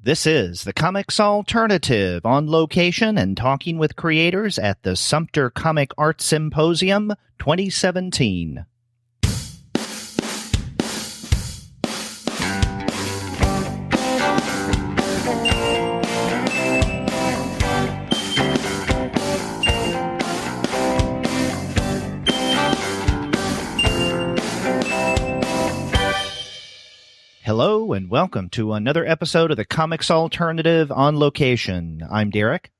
This is the Comics Alternative, on location and talking with creators at the Sumter Comic Arts Symposium 2017. Hello and welcome to another episode of the Comics Alternative on location. I'm Derek.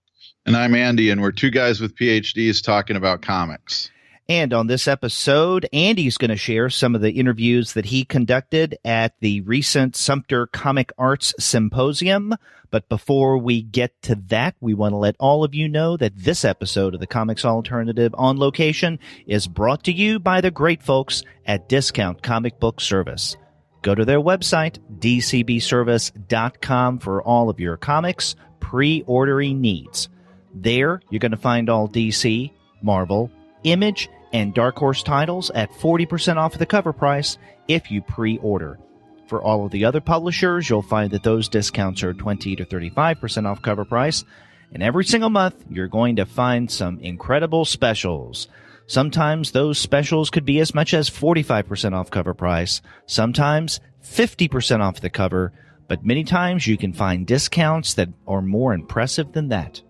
And I'm Andy, and we're two guys with PhDs talking about comics. And on this episode, Andy's going to share some of the interviews that he conducted at the recent Sumter Comic Arts Symposium. But before we get to that, we want to let all of you know that this episode of the Comics Alternative on location is brought to you by the great folks at Discount Comic Book Service. Go to their website, dcbservice.com, for all of your comics pre-ordering needs. There, you're going to find all DC, Marvel, Image, and Dark Horse titles at 40% off the cover price if you pre-order. For all of the other publishers, you'll find that those discounts are 20 to 35% off cover price. And every single month, you're going to find some incredible specials. Sometimes those specials could be as much as 45% off cover price, sometimes 50% off the cover, but many times you can find discounts that are more impressive than that.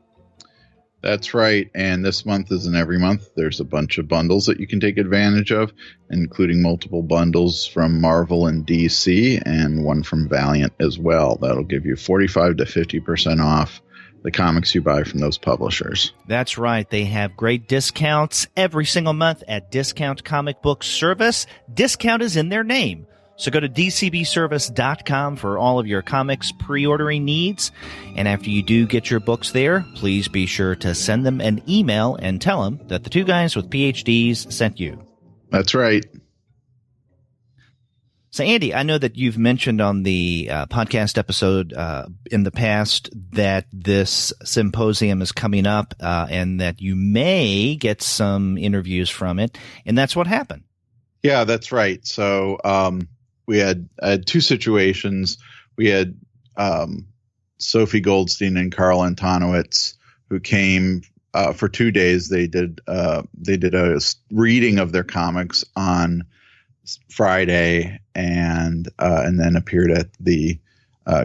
That's right, and this month isn't every month. There's a bunch of bundles that you can take advantage of, including multiple bundles from Marvel and DC, and one from Valiant as well. That'll give you 45 to 50% off the comics you buy from those publishers. That's right. They have great discounts every single month at Discount Comic Book Service. Discount is in their name. So go to dcbservice.com for all of your comics pre-ordering needs. And after you do get your books there, please be sure to send them an email and tell them that the two guys with PhDs sent you. That's right. So, Andy, I know that you've mentioned on the podcast episode in the past that this symposium is coming up and that you may get some interviews from it, and that's what happened. Yeah, that's right. So we had two situations. We had Sophie Goldstein and Carl Antonowicz, who came for 2 days. They did a reading of their comics on Friday and then appeared at the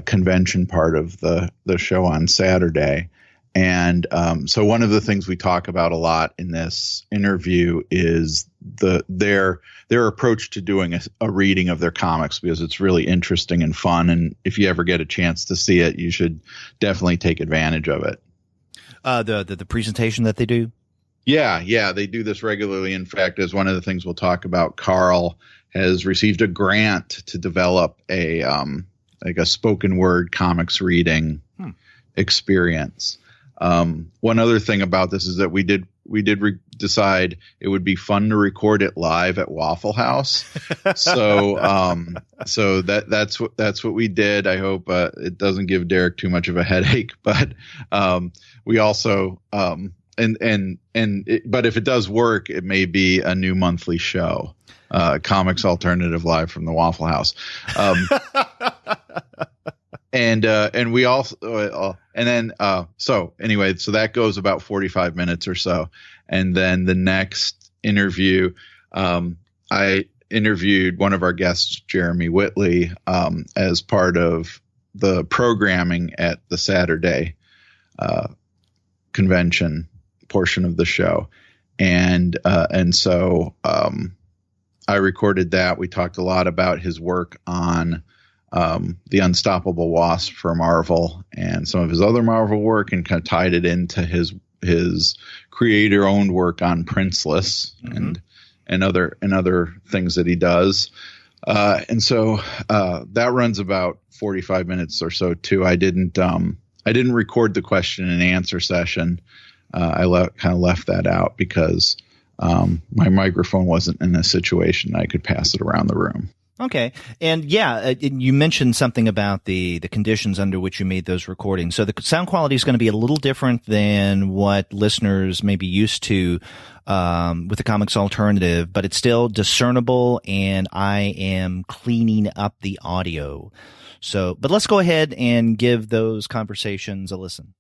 convention part of the show on Saturday. And so one of the things we talk about a lot in this interview is their approach to doing a reading of their comics, because it's really interesting and fun. And if you ever get a chance to see it, you should definitely take advantage of it. The presentation that they do? Yeah, they do this regularly. In fact, as one of the things we'll talk about, Carl has received a grant to develop a spoken word comics reading experience. One other thing about this is that we did decide it would be fun to record it live at Waffle House. So that's what we did. I hope it doesn't give Derek too much of a headache, but we also but if it does work, it may be a new monthly show, Comics Alternative Live from the Waffle House. And we also, so that goes about 45 minutes or so. And then the next interview, I interviewed one of our guests, Jeremy Whitley, as part of the programming at the Saturday convention portion of the show. And so I recorded that. We talked a lot about his work on the Unstoppable Wasp for Marvel and some of his other Marvel work, and kind of tied it into his creator-owned work on Princeless and other things that he does. And so that runs about 45 minutes or so too. I didn't record the question and answer session. I kind of left that out because my microphone wasn't in a situation I could pass it around the room. Okay. And you mentioned something about the conditions under which you made those recordings. So the sound quality is going to be a little different than what listeners may be used to with the Comics Alternative, but it's still discernible, and I am cleaning up the audio. So, but let's go ahead and give those conversations a listen.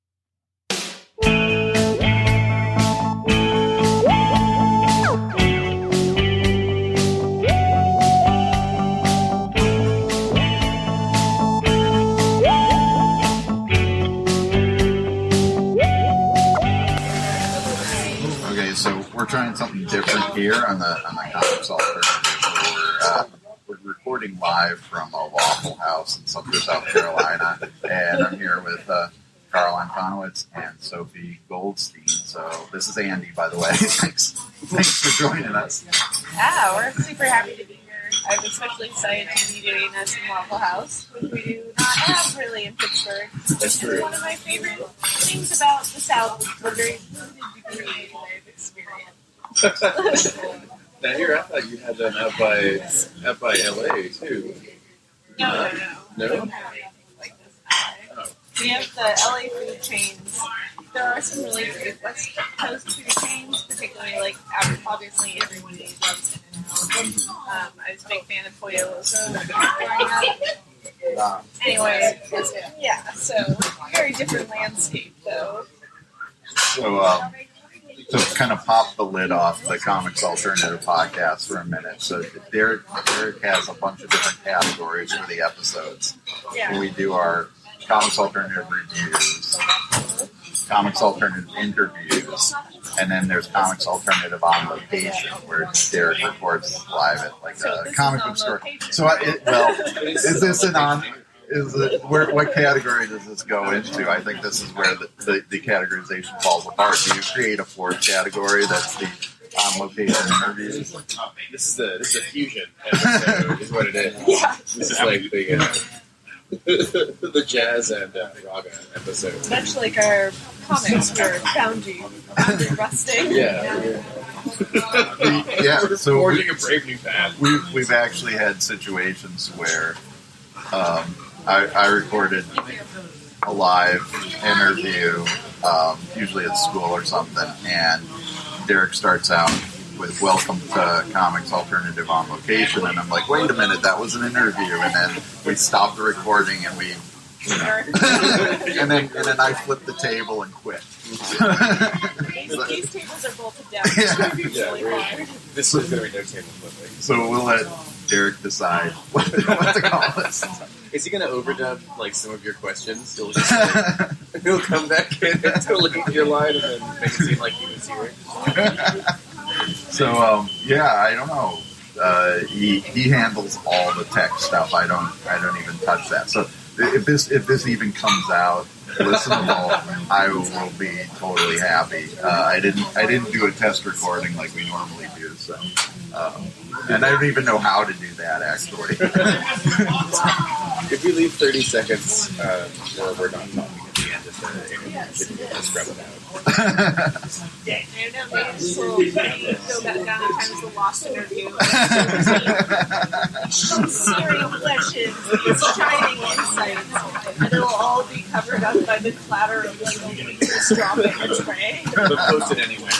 We're trying something different here on the Comics Alternative. We're recording live from a Waffle House in Sumter, South Carolina, and I'm here with Carl Antonowicz and Sophie Goldstein. So this is Andy, by the way. Thanks for joining us. Yeah, we're super happy to be here. I'm especially excited to be doing this in Waffle House, which we do not have really in Pittsburgh. That's true. One of my favorite things about the South is the very limited degree of experience. Now here, I thought you had them out by LA too. No. No? We don't have anything like this in LA. We have the LA food chains. There are some really great West Coast food chains, particularly like obviously everyone loves it. I was a big fan of Pollo Loco growing up. Anyway, yeah, so very different landscape though. So, to kind of pop the lid off the Comics Alternative podcast for a minute. So Derek has a bunch of different categories for the episodes. Yeah. We do our Comics Alternative reviews, Comics Alternative interviews, and then there's Comics Alternative on location, where Derek records live at like a comic book store. So, is this an on? What category does this go into? I think this is where the categorization falls apart. Do you create a fourth category that's the on-location interviews? This is a fusion episode, is what it is. Yeah. This is like the jazz and raga episode. Much like our comics were boundary rusting. Yeah. So forging a brave new path. We've actually had situations where I recorded a live interview, usually at school or something, and Derek starts out with "Welcome to Comics Alternative on Location," and I'm like, "Wait a minute, that was an interview," and then we stopped the recording and we. and then I flipped the table and quit. These tables are bolted down. This is going to be no table flipping. So we'll let Derek decide what to call this. Is he going to overdub like some of your questions? He'll come back in and totally get your line and then make it seem like he was here. So I don't know. He handles all the tech stuff. I don't even touch that. So if this even comes out listenable, I will be totally happy. I didn't do a test recording like we normally do. So and I don't even know how to do that actually. If we leave 30 seconds where we're not talking at the end of the interview, can you just scrub it out? I don't know, maybe just go back down to times the lost interview. Searing questions, these shining insights, and it'll all be covered up by the clatter of little pieces dropping the tray. But post it anyway.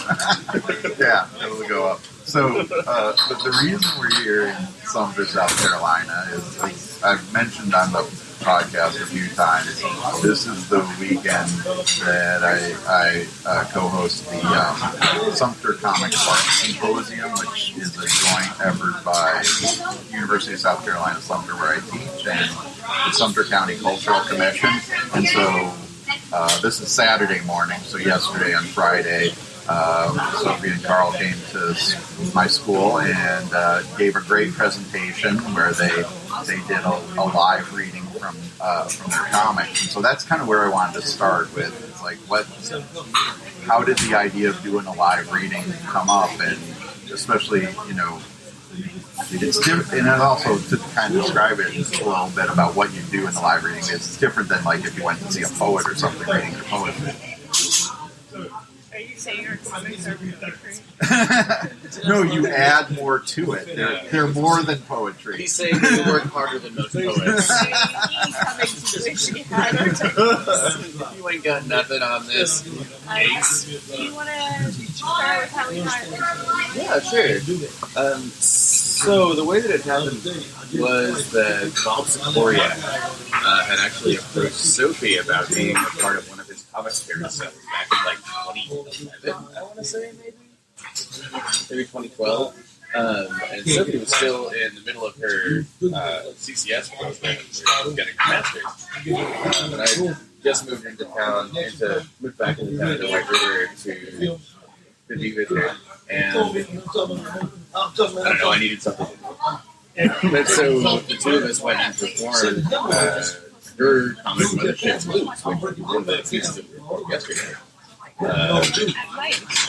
Yeah, it'll go up. So the reason we're here in Sumter, South Carolina is I've mentioned on the podcast a few times. This is the weekend that I co-host the Sumter Comic Arts Symposium, which is a joint effort by University of South Carolina, Sumter, where I teach, and the Sumter County Cultural Commission. And so this is Saturday morning, so yesterday on Friday, Sophie and Carl came to my school and gave a great presentation where they did a live reading from their comics, and so that's kind of where I wanted to start with. It's like, how did the idea of doing a live reading come up, and especially, it's different, and also to kind of describe it a little bit about what you do in the live reading. It's different than like if you went to see a poet or something reading their poetry. Are you saying your comics are poetry? No, you add more to it. They're more than poetry. He's saying that you work harder than most poets. Any comics you wish you had or You ain't got nothing on this. Ace. do you want to start with how we got into Yeah, sure. So the way that it happened was that Bob Sikoria had actually approached Sophie about being a part of one of his comics carousels back in like 2011, I want to say, maybe 2012. And Sophie was still in the middle of her CCS program, where she was getting her master's. And I just moved back into town to White River to be with her. And I don't know, I needed something to do. But so the two of us went and performed her comic mothership's Blues, which was one of the pieces that we recorded yesterday.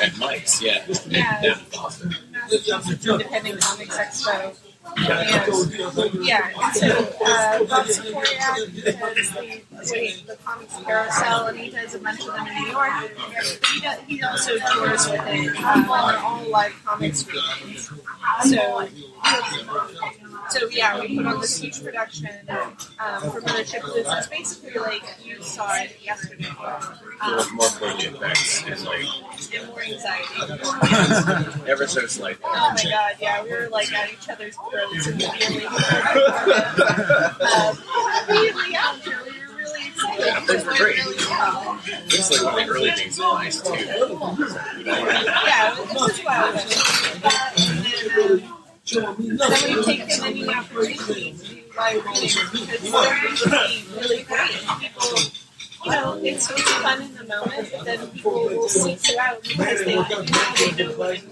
At Mike's, yeah. Yeah. In Boston. Massachusetts Independent Comics Expo. And so Bob Sikoria does the comics carousel, and he does a bunch of them in New York. He also tours with it on all live comics weekends. So yeah, we put on this huge production for Mothership Blues. It's basically like you saw it yesterday. More for the effects and like And more anxiety. ever so slightly. Oh my god, yeah, we were like at each other's throats immediately. Immediately after, we were really excited. Yeah, those were great. Really well. It's like one of the early things in nice too. Yeah, it was well. And then we've taken any opportunity to do live readings because they're usually really great. People, it's really fun in the moment, but then people will seek you out because they know what you look like. It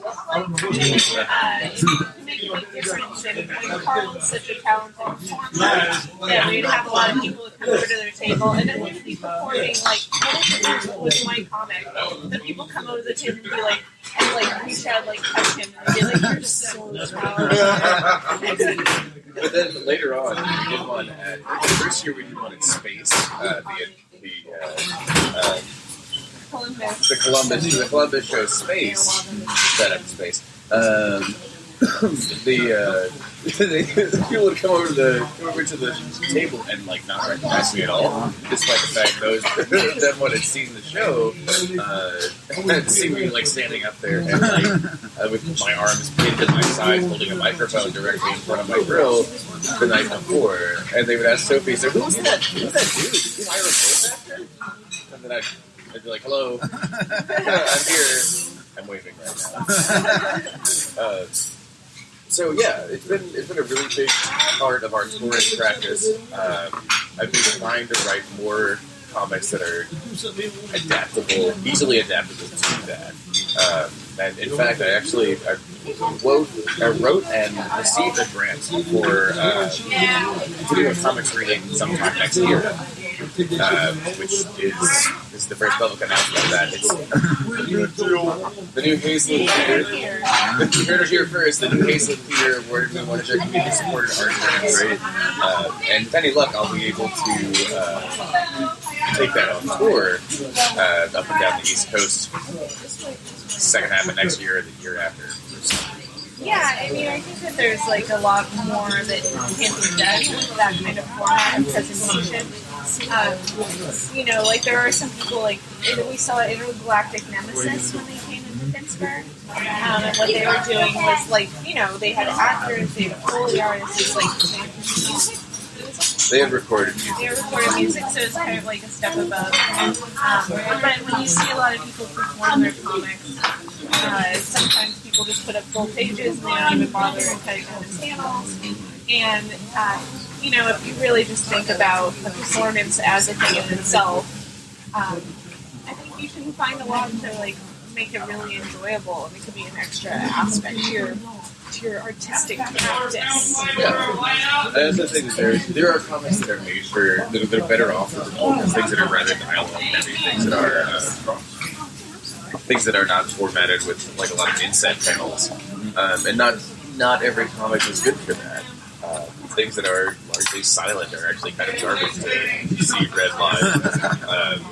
can make a big difference. And Carl's such a talented performer that we'd have a lot of people come over to their table, and then we'd be performing like, what if it was my comic? The people come over to the table and be like, and like reach out, like touch him, and be like, "You're so talented." But then later on, we did one at the first year we did one in space. The Columbus show space set up in space. The people would come over to the table and like not recognize me at all, despite the fact those that one had seen the show had seen me like standing up there and like with my arms pinned to my side, holding a microphone directly in front of my grill the night before, and they would ask Sophie, "So who's that dude? Did I record that?" And then I'd be like, "Hello, I'm here. I'm waving right now." So yeah, it's been a really big part of our touring practice. I've been trying to write more comics that are adaptable, easily adaptable to that. And in fact, I wrote and received a grant for to do a comics reading sometime next year, which is the first public announcement of that. It's the new Hazelwood Theater. You heard it here first. The new Hazelwood Theater awarded me one of their community-supported art grants. And with any luck, I'll be able to take that on tour up and down the East Coast. Second half of next year or the year after. Yeah, I mean, I think that there's like a lot more that can be done with that kind of format and presentation. Like there are some people like we saw Intergalactic Nemesis when they came into Pittsburgh, and what they were doing was like they had actors, they had Foley artists, like they had recorded music. They recorded music, so it's kind of like a step above. But when you see a lot of people perform their comics, sometimes people just put up full pages and they don't even bother cutting out the panels. And, if you really just think about the performance as a thing in itself, I think you can find a lot to, like, make it really enjoyable, and it could be an extra aspect to your artistic practice. Yeah. As I say, there are comics that are made for, that are better off with things that are rather dialogue heavy, things that are not formatted with like a lot of inset panels, and not every comic is good for that. Things that are largely silent are actually kind of garbage to see read live.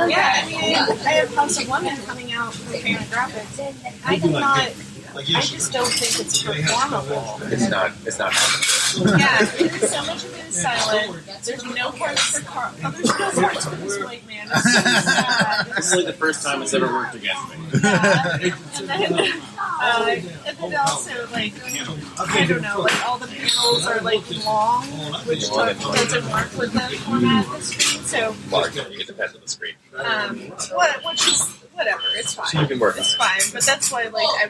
Yeah, I mean, I have House of Women coming out from Fan Graphics. I just don't think it's performable. It's not. Yeah, so much of it is silent. There's no parts for Carl. Oh, there's no parts for this white man. It's so sad. This is like the first time it's ever worked against me. Yeah. And then also, like, I don't know, like, all the panels are, like, long, which doesn't work with the format of the screen, so... Large, it depends on the screen. Which is, whatever, it's fine. So you can work It's fine, but that's why, like, I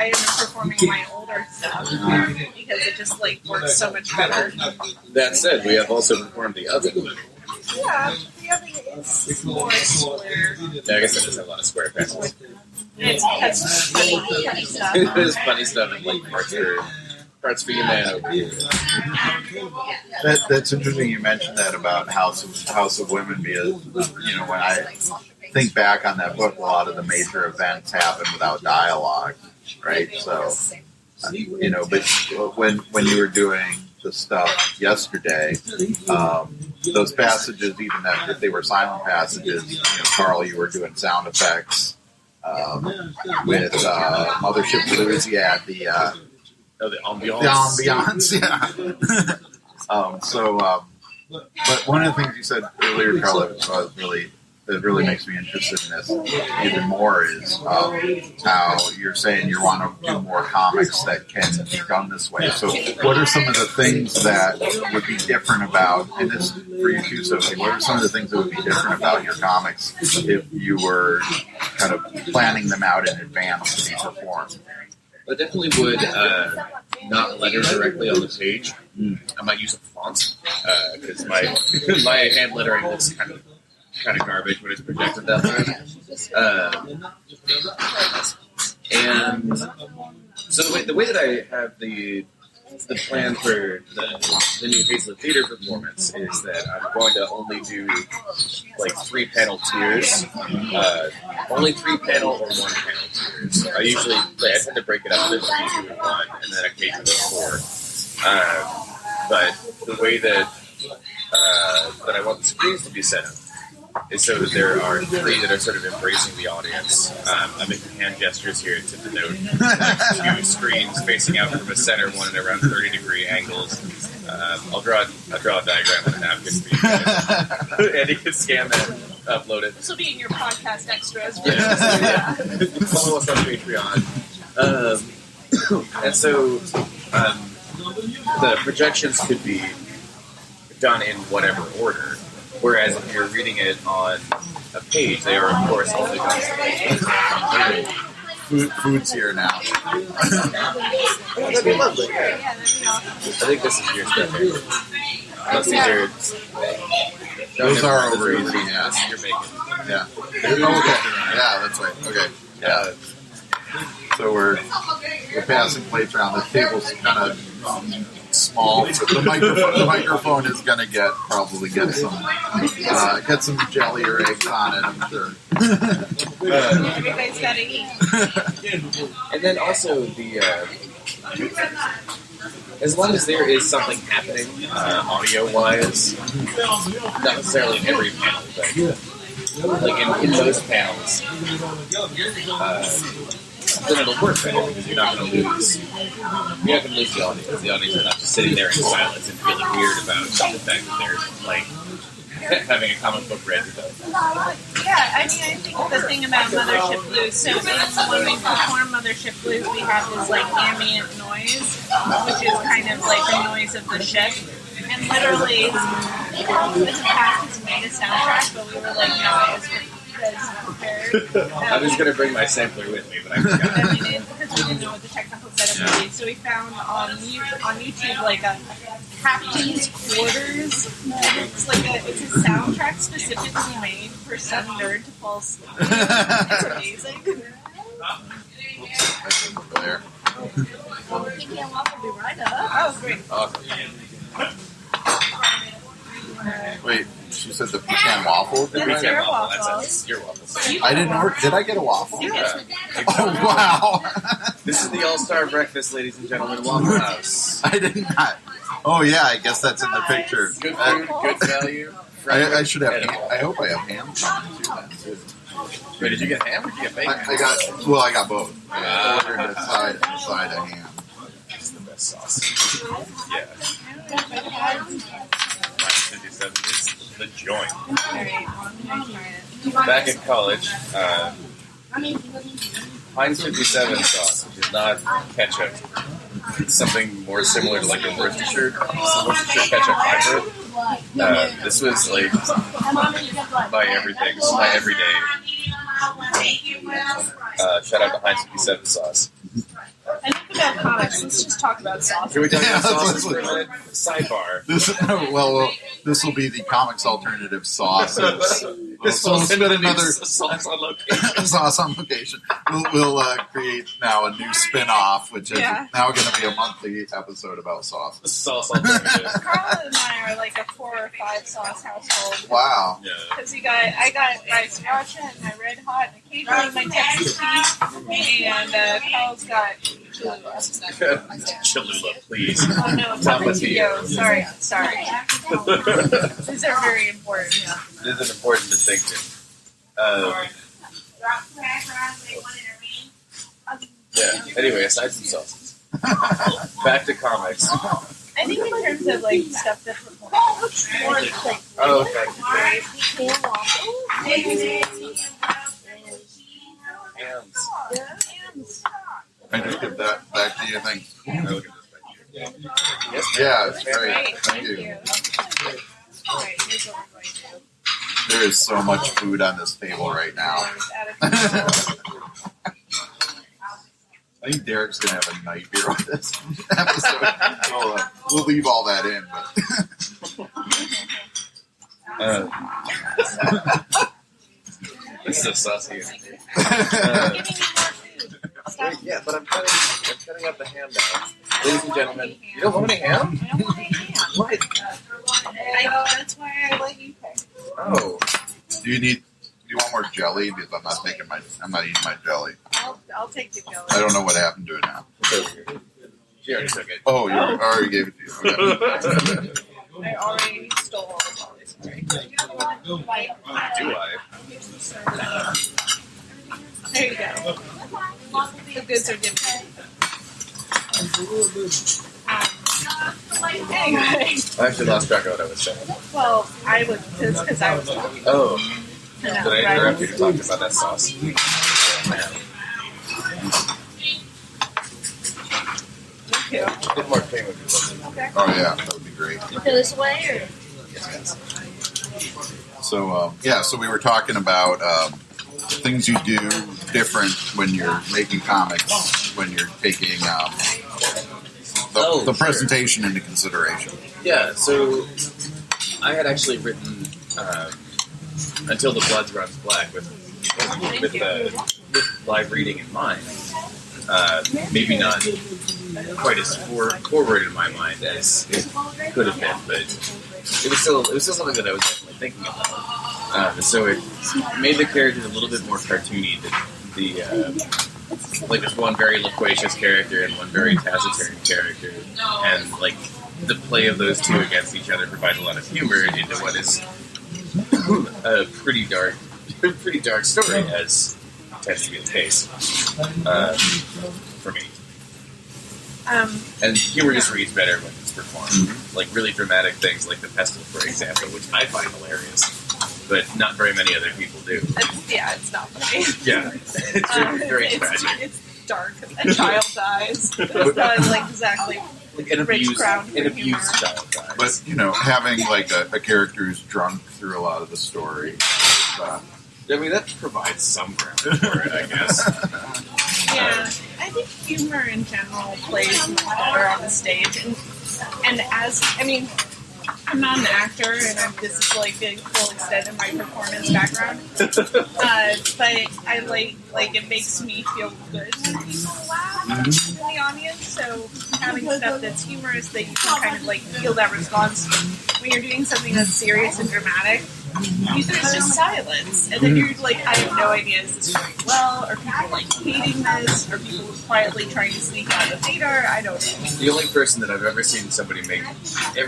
end up performing my older stuff, because it just, like, works so much better. That said, we have also performed the oven. Yeah, the oven is more square. Yeah, I guess it does have a lot of square panels. It has funny stuff. There's funny stuff and like parts for you man over here. That's interesting. You mentioned that about House of Women because when I think back on that book, a lot of the major events happen without dialogue, right? So but when you were doing the stuff yesterday, those passages, even if they were silent passages, Carl, you were doing sound effects. With Mothership Blues, yeah, the ambience. The ambience, yeah. But one of the things you said earlier, Carl, that really makes me interested in this even more is how you're saying you want to do more comics that can be done this way. So what are some of the things that would be different about, and this for you too, Sophie, what are some of the things that would be different about your comics if you were kind of planning them out in advance to be performed? I definitely would not letter directly on the page. I might use a font because my hand lettering looks kind of garbage when it's projected that way. And so the way that I have the plan for the new Hazlet Theater performance is that I'm going to only do like 3-panel tiers, only 3-panel or 1-panel tiers. I tend to break it up into 2 and 1, and then occasionally 4. But the way that I want the screens to be set up is so that there are 3 that are sort of embracing the audience. I'm making hand gestures here to denote 2 screens facing out from a center, one at around 30-degree angles. I'll draw a diagram on a napkin for you. Andy can scan that, upload it. This will be in your podcast extras. Yeah. Follow us on Patreon. And so the projections could be done in whatever order. Whereas if you're reading it on a page, they are, of course, only done. Food's here now. That'd be lovely. Yeah, that'd be awesome. I think this is your stuff here. Unless these are... Those are over easy, yeah. You're making. Yeah. Okay. Yeah, that's right. Okay. Yeah. So we're passing plates around. The table's kind of small. The microphone is going to probably get some jelly or eggs on it, I'm sure. Everybody's got to eat. And then also as long as there is something happening audio-wise, not necessarily in every panel, but like in most panels, then it'll work better because you're not going to lose the audience. The audience is not just sitting there in silence and feeling weird about the fact that they're like having a comic book read to them. Yeah, I mean, I think the thing about Mothership Blues, so when we perform Mothership Blues, we have this like ambient noise, which is kind of like the noise of the ship. And literally, in the past has made a soundtrack, but we were like, no, it's prepared. I was going to bring my sampler with me, but I forgot. I mean, because we didn't know what the technical setup would be. So we found on YouTube like a Captain's Quarters. It's a soundtrack specifically made for some nerd to fall asleep. It's amazing. There. Well, Pinky and Waffle will be right up. Oh, great. Awesome. Wait, she said the pecan waffle? That's your waffle. That's your waffle. I didn't order. Did I get a waffle? Yeah. Oh, wow. This is the all-star breakfast, ladies and gentlemen, Waffle House. I did not. Oh, yeah, I guess that's in the picture. Good food, good value. I should have. I hope I have ham too. Wait, did you get ham or did you get bacon? I got both. I ordered a side of ham. It's the best sauce. Yeah. 57 is the joint. Back in college, Heinz 57 sauce, which is not ketchup. It's something more similar to like a Worcestershire ketchup hybrid. This was like my everything, my everyday. Shout out to Heinz 57 sauce. Enough about comics. Let's just talk about sauce. Can we talk about sauces for a minute? Sidebar. This will be the comics alternative sauces. This So we'll spend another sauce on location. sauce on location. We'll create now a new spin-off, which is now going to be a monthly episode about sauce. Sauce alternative. Carla and I are like a 4 or 5 sauce household. Wow. Yeah. Because I got my sriracha and my red hot, and occasionally my Texas beef, and Carl's got Cholula. Cholula, please. Oh no, Tapatio. Sorry. These are very important. This is an important distinction. Yeah. Anyway, aside from sauces, back to comics. I think in terms of like stuff that's more like Oh, okay. Hams. I just give that back to you. Thanks. Look at this back here. Yes. Yeah, it's great. Great, Thank you. Alright, here's what we're going to do. There is so much food on this table right now. I think Derek's going to have a night beer on this episode. We'll leave all that in, but... This is so saucy. Yeah, but I'm cutting up the ham now. Ladies and gentlemen, you don't want any ham? I don't want any ham. What? That's why I let you pick. Oh. Do you want more jelly? Because I'm not eating my jelly. I'll take the jelly. I don't know what happened to it now. It's over here. She already took it. Oh, you already gave it to you. Okay. I already stole all the jelly. Sorry. Do I? There you go. The goods are given. Anyway. I actually lost track of what I was saying. Well, because I was talking. Oh. No, Did I interrupt you to talk about that sauce? Thank you. A bit more cream would be lovely. Okay. Oh, yeah. That would be great. Go this way, or? Yes. So, so we were talking about things you do different when you're making comics, when you're taking the presentation into consideration. Yeah, so I had actually written Until the Blood Runs Black with live reading in mind. Maybe not quite as forward in my mind as it could have been, but it was still something that I was definitely thinking about. So it made the characters a little bit more cartoony. Like there's one very loquacious character and one very taciturn character, and like the play of those two against each other provides a lot of humor into what is a pretty dark story, as tends to be the case for me. And humor just reads better when it's performed. Like really dramatic things, like the pestle, for example, which I find hilarious, but not very many other people do. It's not funny. Yeah, it's very tragic. It's dark. A child dies. That's not like exactly Like an abused child dies. But, having like a character who's drunk through a lot of the story. I mean, that provides some ground for it, I guess. Yeah, I think humor in general plays much better on the stage, and I'm not an actor, and this is like a full extent of my performance background. But I like it makes me feel good when people laugh in the audience. So having stuff that's humorous that you can kind of like feel that response when you're doing something that's serious and dramatic. there's just silence, and then you're like, I have no idea is this going well, or people like hating this, or people quietly trying to sneak out of the theater. I don't know. The only person that I've ever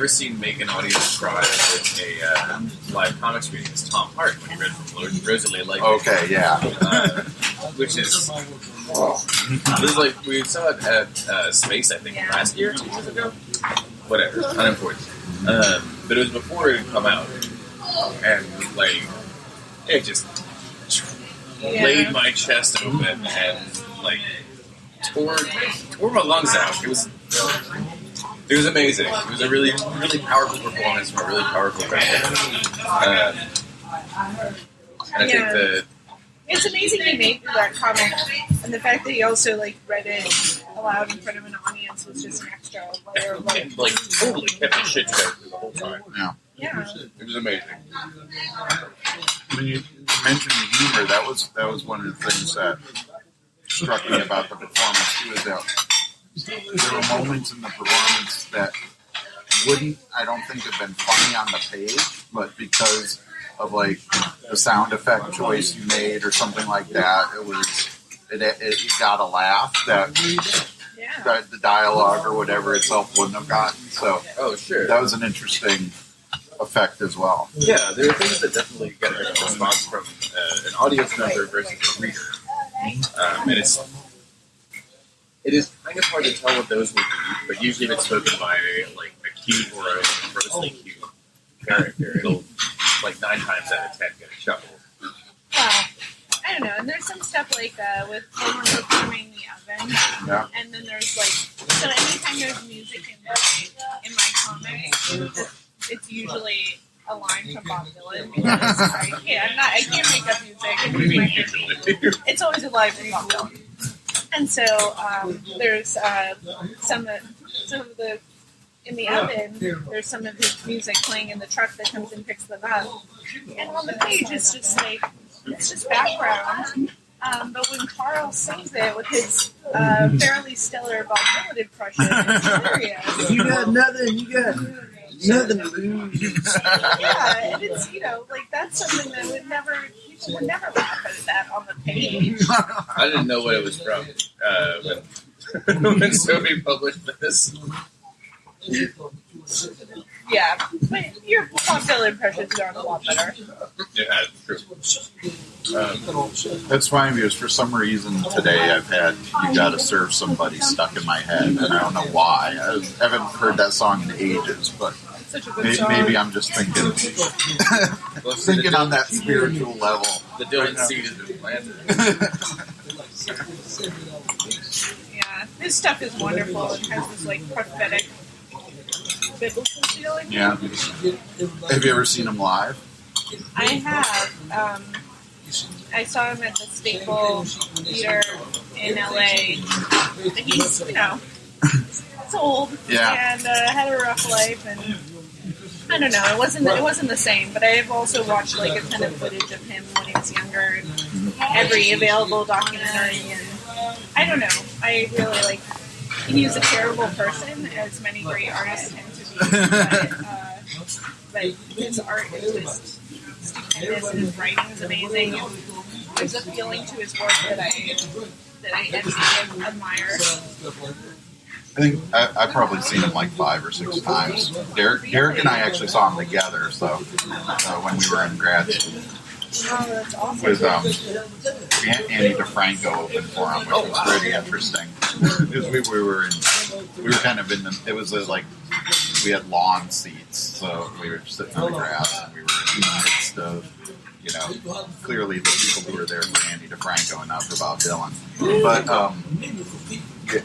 seen make an audience cry at a live comics reading is Tom Hart when he read from Rosalie Lightning. Okay, yeah. Which is this is like we saw it at Space, I think, last year, 2 years ago. Whatever, unimportant. But it was before it had come out, and like it just laid my chest open and like tore my lungs out. It was amazing. It was a really, really powerful performance from a really powerful character. And I think that it's amazing he made that comic, and the fact that he also like read it aloud in front of an audience was just an extra layer of like totally kept his shit together the whole time. Yeah. It was amazing. When you mentioned the humor, that was one of the things that struck me about the performance too. Is that there were moments in the performance that wouldn't, I don't think, have been funny on the page, but because of like the sound effect choice you made or something like that, it got a laugh that the dialogue or whatever itself wouldn't have gotten. So that was an interesting effect as well. Yeah, there are things that definitely get a response from an audience member versus a reader, and it is kind of hard to tell what those would be, but usually if it's spoken by like a cute or a grossly cute character, it'll like 9 times out of 10 get a chuckle. Well, I don't know, and there's some stuff like with when we're performing the oven, and then there's like, so anytime there's music in my comics, it's usually a line from Bob Dylan, because I can't make up music. It's always a line from Bob Dylan. And so there's some of the in the oven. There's some of his music playing in the truck that comes and picks them up. And on the page, it's just like background. But when Carl sings it with his fairly stellar Bob Dylan impression, it's hilarious. You got nothing. You got nothing to lose. Yeah, and it's like that's something that people would never laugh at that on the page. I didn't know what it was from when Sophie published this. Yeah, but your Bob Dylan impressions are a lot better. Yeah, true. That's fine because for some reason today I've had "You Gotta Serve Somebody" stuck in my head, and I don't know why. I haven't heard that song in ages, but maybe I'm just thinking on that spiritual level. The Dylan seed has been planted. Yeah, his stuff is wonderful. It has this like prophetic biblical feeling. Yeah. Have you ever seen him live? I have. I saw him at the Staple Theater in LA. He's, it's old and had a rough life, and I don't know. It wasn't the same. But I have also watched like a ton of footage of him when he was younger, and every available documentary. And I don't know. I really like. He's a terrible person, as many great artists tend to be. But his art is just stupendous, and his writing is amazing. And there's a feeling to his work that I envy and admire. I think I've probably seen him like 5 or 6 times. Derek and I actually saw him together. So when we were in grad school. Oh, that's awesome. With Annie DeFranco open for him, which was pretty interesting. Because we were kind of in the. It was like we had lawn seats, so we were sitting on the grass, and we were in the midst of, clearly the people who were there for Annie DeFranco and not for Bob Dylan.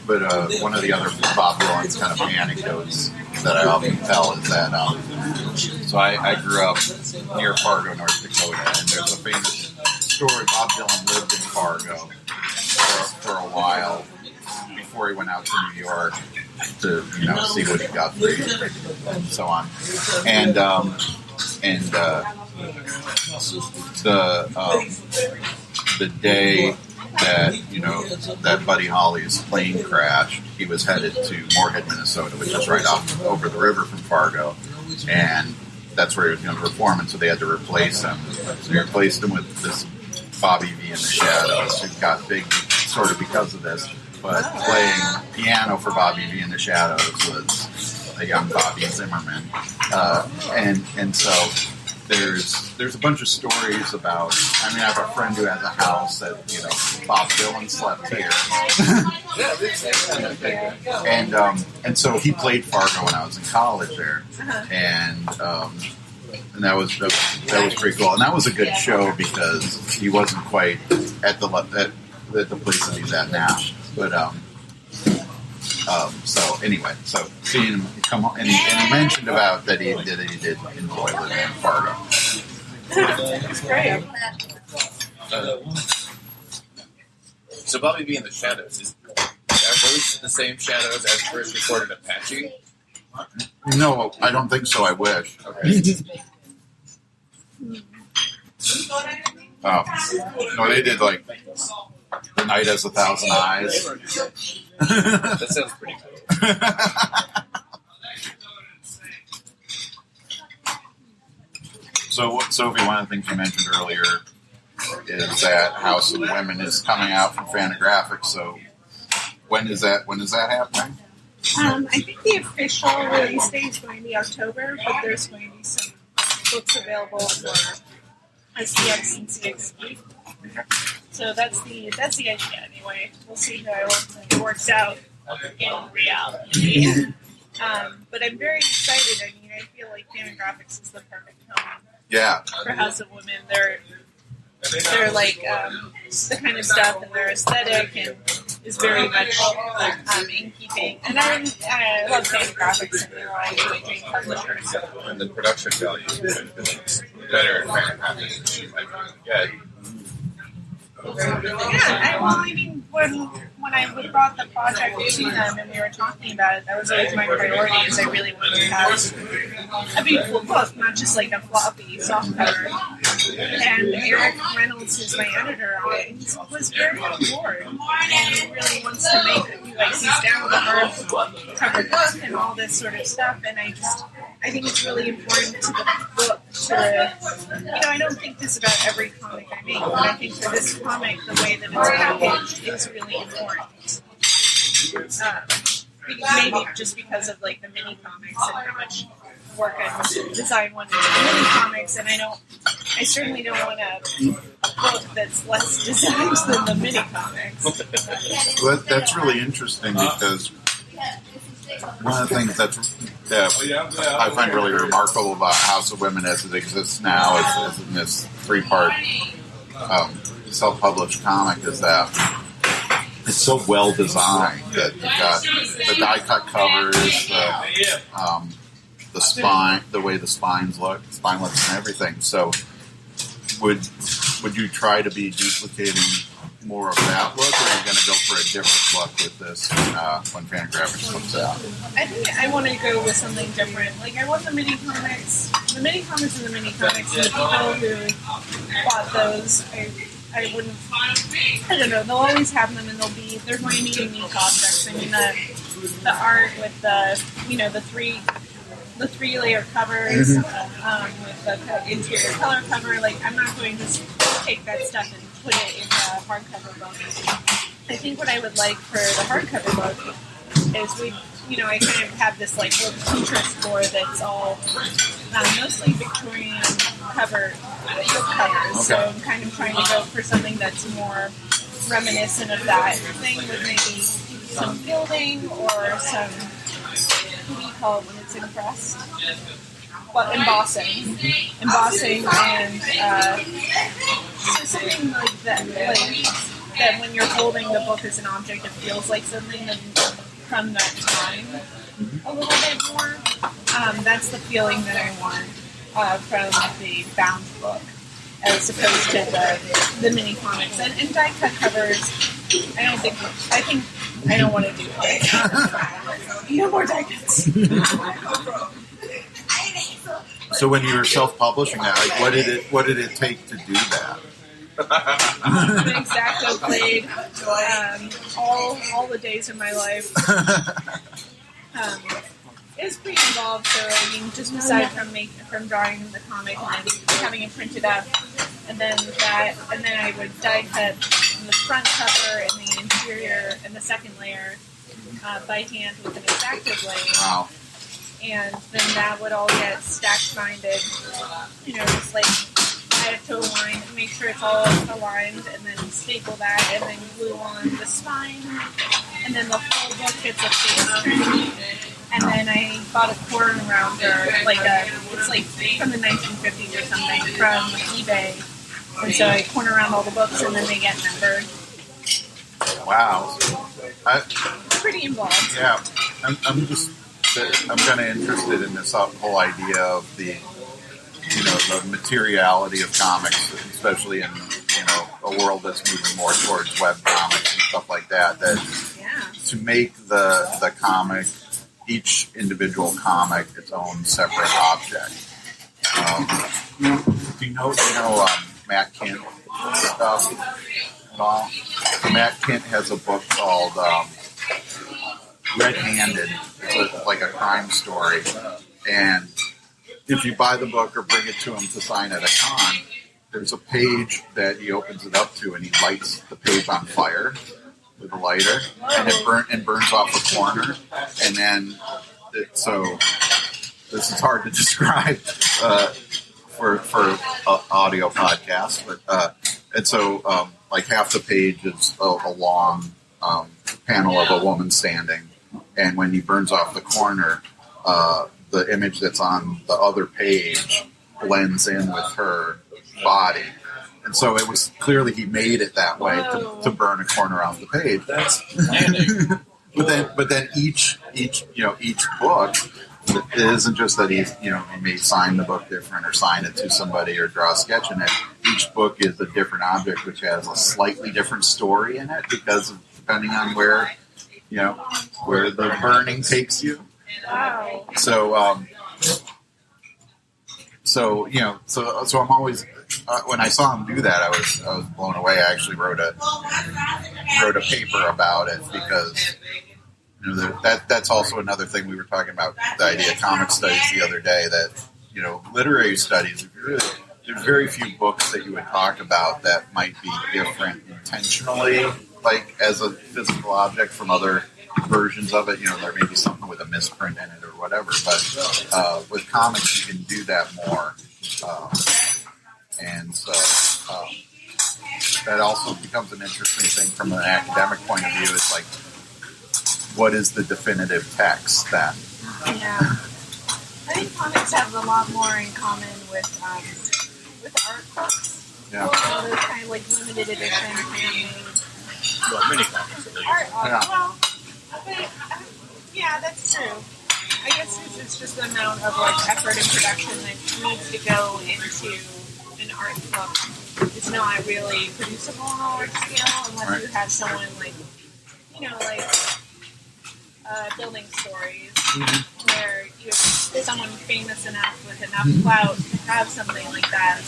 But one of the other Bob Dylan's kind of anecdotes that I often tell is that so I grew up near Fargo, North Dakota, and there's a famous story. Bob Dylan lived in Fargo for a while before he went out to New York to see what he got to and so on. And the day that that Buddy Holly's plane crashed, he was headed to Moorhead, Minnesota, which is right over the river from Fargo, and that's where he was going to perform, and so they had to replace him. So they replaced him with this Bobby V in the Shadows, who got big sort of because of this. But playing piano for Bobby V in the Shadows was a young Bobby Zimmerman, and so there's a bunch of stories about. I mean, I have a friend who has a house that Bob Dylan slept here, and so he played Fargo when I was in college there, and that was pretty cool, and that was a good show because he wasn't quite at the place that he's at now, but so anyway, so seeing him come on, and he mentioned about that he did enjoy living in Fargo. That's great. So Bobby V in the Shadows, are those the same shadows as first recorded Apache? No, I don't think so. I wish. Okay. No, they did like The Night Has 1,000 Eyes. That sounds pretty cool. So, Sophie, one of the things you mentioned earlier is that House of Women is coming out from Fantagraphics. So, when is that happening? I think the official release date is going to be October, but there's going to be some books available for SDX and CXP. So that's the idea anyway. We'll see how it works out in reality. But I'm very excited. I mean, I feel like Fantagraphics is the perfect home for House of Women. They're like the kind of stuff, and their aesthetic and is very much in keeping. And I love Fantagraphics, and I enjoy doing publishers. And the production value is better in Fantagraphics. When I brought the project to them and we were talking about it, that was always my priority. Is I really wanted to have a beautiful book, not just like a floppy softcover. And Eric Reynolds, who's my editor on it, he was very on board, and he really wants to make he's down with the hardcover book and all this sort of stuff. And I think it's really important to the book to, I don't think this about every comic I make, but I think for this comic, the way that it's packaged is really important. Maybe just because of like the mini comics and how much work I design one into mini comics, and I certainly don't want a book that's less designed than the mini comics. Well, that's really interesting because one of the things that I find really remarkable about House of Women as it exists now is in this 3-part self-published comic is that it's so well designed that you've got the die-cut covers, the spine, the way the spine looks and everything. So, would you try to be duplicating more of that look, or are you going to go for a different look with this when Fantagraphics comes out? I think I want to go with something different. Like, I want the mini comics and the mini comics, and the people who bought those, I wouldn't. I don't know. They'll always have them, and they're going to be unique objects. I mean, the art with the three-layer covers with the interior color cover. Like, I'm not going to take that stuff and put it in the hardcover book. I think what I would like for the hardcover book is I kind of have this like little Pinterest board that's all mostly Victorian covers. Okay. So I'm kind of trying to go for something that's more reminiscent of that thing, with maybe some gilding or some, what do you call it when it's impressed? Well, embossing and so something like that, that when you're holding the book as an object, it feels like something from that time a little bit more. That's the feeling that I want from the bound book, as opposed to the mini comics and die-cut covers. I don't want to do it. No more die-cuts. So when you were self-publishing that, like, what did it take to do that? An X-Acto blade, all the days of my life. it was pretty involved. So I mean, just aside from drawing the comic and then having it printed up, and then I would die cut the front cover and the interior and the second layer by hand with an X-Acto blade. Wow. And then that would all get stacked binded, just like I have to align, make sure it's all aligned, and then staple that, and then glue on the spine, and then the whole book gets a face. And then I bought a corner rounder, it's like from the 1950s or something, from eBay. And so I corner around all the books, and then they get numbered. Wow. It's pretty involved. Yeah. I'm kind of interested in this whole idea of the materiality of comics, especially in, a world that's moving more towards web comics and stuff like that, to make the comic, each individual comic, its own separate object. Do you know Matt Kint stuff at all? Matt Kint has a book called Red-Handed. It's like a crime story. And if you buy the book or bring it to him to sign at a con, there's a page that he opens it up to, and he lights the page on fire with a lighter, and it burns off the corner. And then, so this is hard to describe for audio podcast, but and so like half the page is a long panel of a woman standing, and when he burns off the corner, the image that's on the other page blends in with her body. And so it was clearly he made it that way to burn a corner off the page. That's but then each book, it isn't just that he may sign the book different or sign it to somebody or draw a sketch in it. Each book is a different object which has a slightly different story in it depending on where the burning takes you. Wow. So I'm always when I saw him do that, I was blown away. I actually wrote a paper about it because that's also another thing we were talking about, the idea of comic studies the other day. That literary studies, there's very few books that you would talk about that might be different intentionally, like as a physical object from other versions of it. There may be something with a misprint in it or whatever, but with comics you can do that more, and so that also becomes an interesting thing from an academic point of view. It's like, what is the definitive text then? Yeah, I think comics have a lot more in common with art books. Yeah. Those kind of like limited edition handmade. well, mini comics at least. Well, but, yeah, that's true. I guess it's just the amount of like effort and production that needs to go into an art book. It's not really producible on a large scale unless you have someone like, building stories where you have someone famous enough with enough clout to have something like that.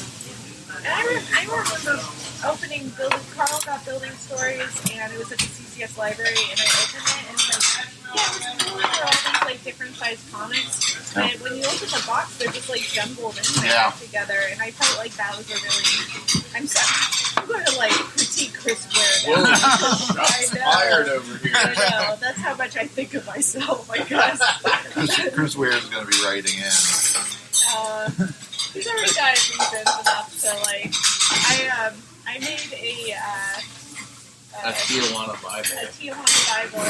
And I remember opening Carl got building stories, and it was at the CCS library, and I opened it, and it was cool for all these like different sized comics. But when you open the box, they're just like jumbled in there together, and I felt like that was a really. I'm going to like critique Chris Ware. Shots fired over here. I know. That's how much I think of myself, I guess. Chris Ware is going to be writing in. He's already got reasons enough to like. I made a Tijuana Bible. A Tijuana Bible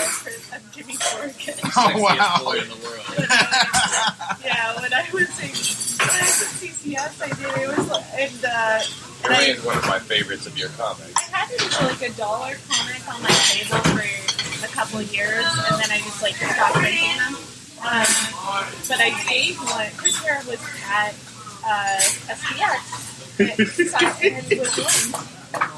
of Jimmy Corrigan. Oh wow! Sexiest boy in the world. When I was at CCS, I did. It was Jeremy is one of my favorites of your comics. I had it as like $1 comic on my table for a couple of years, and then I just like stopped making them. But I gave one. Chris Ware was at SPX and was linked,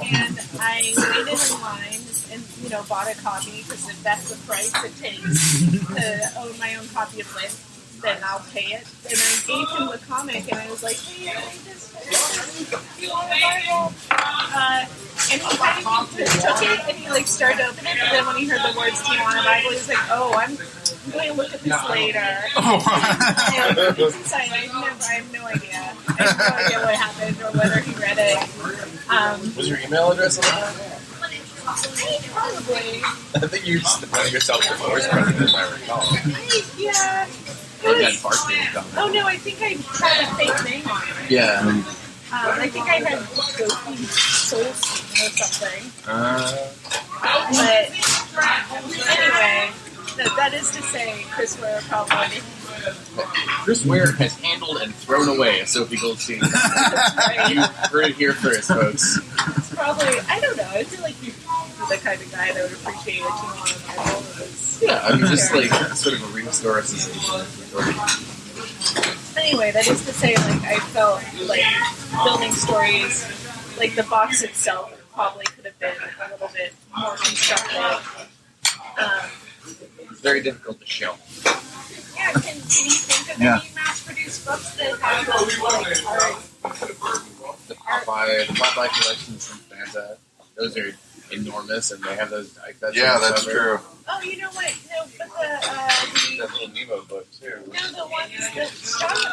and I waited in line and bought a copy because if that's the price it takes to own my own copy of Link, then I'll pay it. And I gave him the comic, and I was like, "Hey, I made this. You want a Bible?" And he kind of took it, and he like started to open it. But then when he heard the words "Tijuana Bible," he was like, "Oh, I'm I'm going to look at this later. Oh. It's inside. I have no idea. I have no idea what happened or whether he read it. Was your email address on that? Probably. I think you just running yourself the voice president, if I recall. Yeah. Or that Barkley comment. Oh no, I think I had a fake name on it. Yeah. I think I had Sophie Goldstein or something. But anyway, that is to say, Chris Ware probably. Chris Ware has handled and thrown away a Sophie Goldstein. Right. You heard it here first, folks. It's probably, I don't know, I feel like you're the kind of guy that would appreciate a team on Marvel. Yeah, I mean, just like sort of a restore sensation. Anyway, that is to say, like, I felt like building stories, like the box itself probably could have been a little bit more constructive. It's very difficult to shelve. Yeah, can you think of any mass-produced books that have like art? The Popeye collections from Fanta, those are enormous, and they have those. Like, That's true. Oh, you know what? No, but That little Nemo book too. no, the ones that started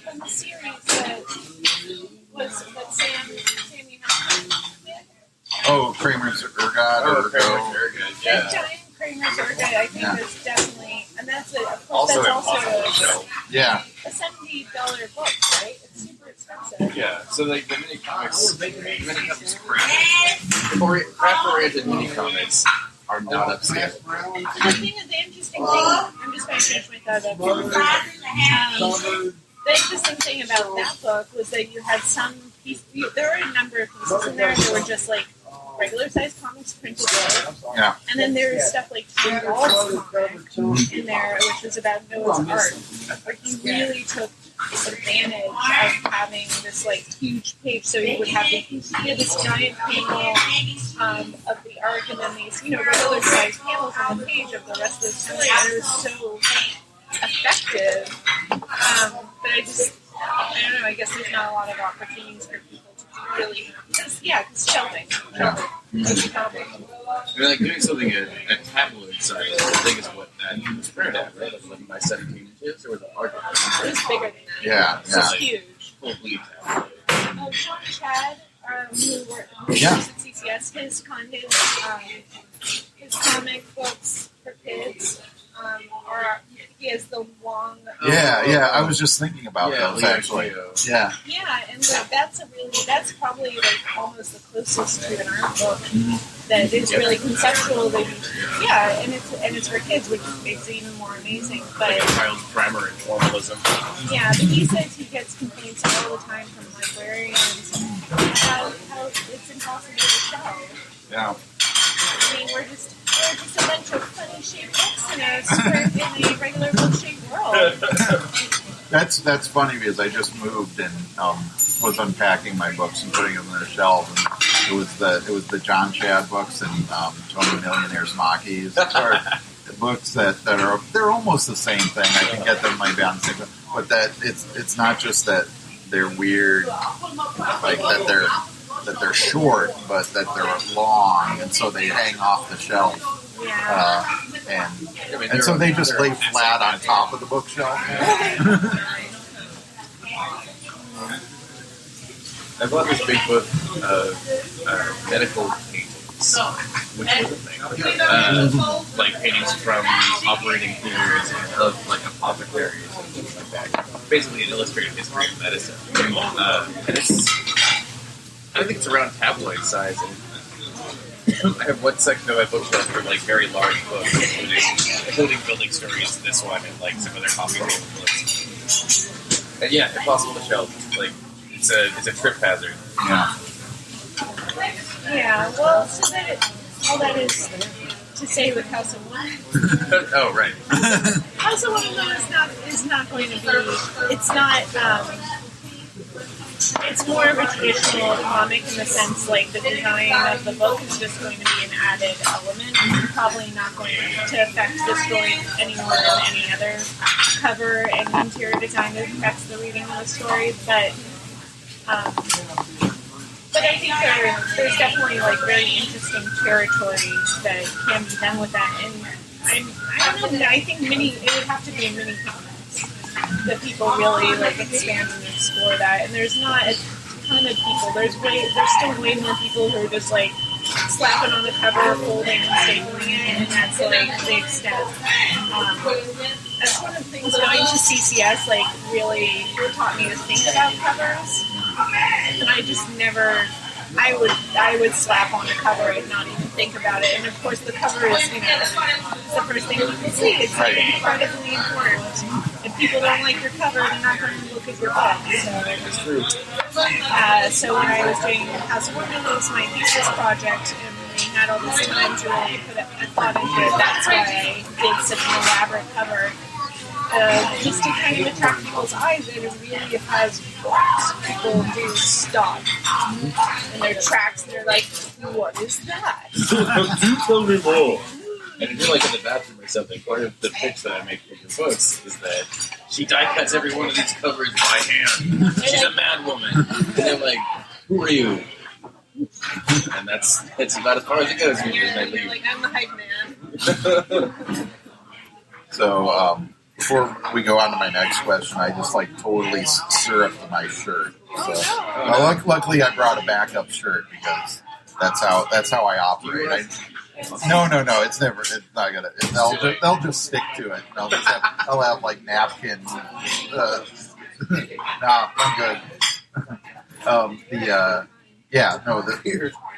from the series that was that Sammy had. Oh, Kramer's Ergot. Oh, Kramer's Ergot, yeah. That giant Kramer's Ergot, I think, is definitely, and that's of course, Also that's impossible to also shelve. Yeah. a $70 book, right? It's super expensive. Yeah, so like the mini comics craft-oriented mini comics are not upscale. The interesting thing, I'm just going to finish my thought about the interesting thing about that book was that you had some pieces, there were a number of pieces in there that were just like regular sized comics printed out. Yeah. And then there was stuff like Tim Ball's comic in there, which was about Noah's Ark, where he really took advantage of having this like huge page, so you would have this giant panel of the arc, and then these regular sized panels on the page of the rest of the story, and it was so effective. But I don't know. I guess there's not a lot of opportunities for people to really, because shelving. That's the problem. I mean, like doing something at tabloid size, I think is what that was printed at, right? Like 11 by 17 inches, or was it larger? It was bigger than that. Yeah. It was huge. Full bleed tabloid. John Chad, who works at CCS, his comic books for kids he has the long. I was just thinking about those actually. Yeah. Yeah, and that's probably like almost the closest to an art book that is really conceptual. And it's for kids, which makes it even more amazing. But like a child's primer in formalism. Yeah, but he says he gets complaints all the time from librarians about how it's impossible to shelve. Yeah. I mean, we're just a bunch of funny shaped books in a regular book shaped world. That's funny because I just moved and was unpacking my books and putting them on the shelf, and it was the John Chad books and Tony Millionaire's Macchies. Are books that are they're almost the same thing. I can get them maybe on the same, but that it's not just that they're weird, like that they're short, but that they're long, and so they hang off the shelf. Yeah. And so they just lay flat on top of the bookshelf. I bought this big book of medical paintings, which was a thing. Like paintings from operating theaters of like apothecaries and things like that. Basically an illustrated history of medicine. And I think it's around tabloid size. And I have one section of my bookshelf for like very large books, including building stories, this one, and like some other coffee table books. And yeah, impossible to shelve. Like it's a trip hazard. Yeah. Yeah. Well, so all that is to say with House of One. Oh right. House of One is not going to be. It's not. It's more of a traditional comic in the sense like the design of the book is just going to be an added element. It's probably not going to affect the story any more than any other cover and interior design that affects the reading of the story. But I think there's definitely like very interesting territory that can be done with that. And I don't know. I think it would have to be in mini comics that people really like expand and explore that. And there's not a ton of people. There's still way more people who are just like slapping on the cover, folding and stapling it, and that's like the extent. That's one of the things going to CCS like really taught me to think about covers. And I just never. I would slap on a cover and not even think about it. And of course, the cover is, it's the first thing people see. It's like incredibly important. If people don't like your cover, they're not going to look at your book. That's true. So when I was doing House of Women, it was my thesis project, and we had all this time to really put a thought into it. That's why I did such an elaborate cover. Just to kind of attract people's eyes, and it really has worked. People do stop in their tracks, and they're like, "What is that?" Tell me more. And if you're like in the bathroom or something, part of the pitch that I make for your books is that she die cuts every one of these covers by hand. She's a mad woman. And they're like, "Who are you?" And it's about as far as it goes. And I you're leave. like, "I'm the hype man." So, before we go on to my next question, I just like totally syruped my shirt. So, well, luckily I brought a backup shirt because that's how I operate. No, it's not gonna. They'll just stick to it. They'll have like napkins. Nah, I'm good.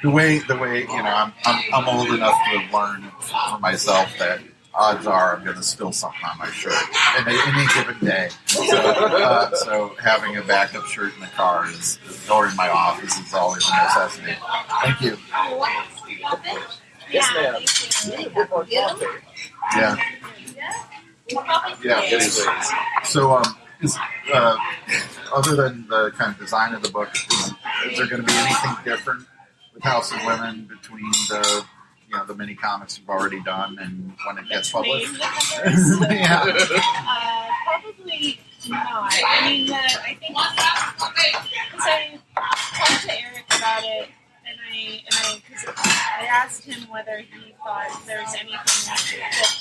The way I'm old enough to have learned for myself that odds are I'm going to spill something on my shirt in any given day. So having a backup shirt in the car or in my office is always a necessity. Thank you. Yes, ma'am. Yeah. Yeah. Yes, please. So, other than the kind of design of the book, is there going to be anything different with House of Women between the mini comics you've already done and when it gets published? Yeah. Probably not. I mean, I think because I talked to Eric about it, and I asked him whether he thought there's anything that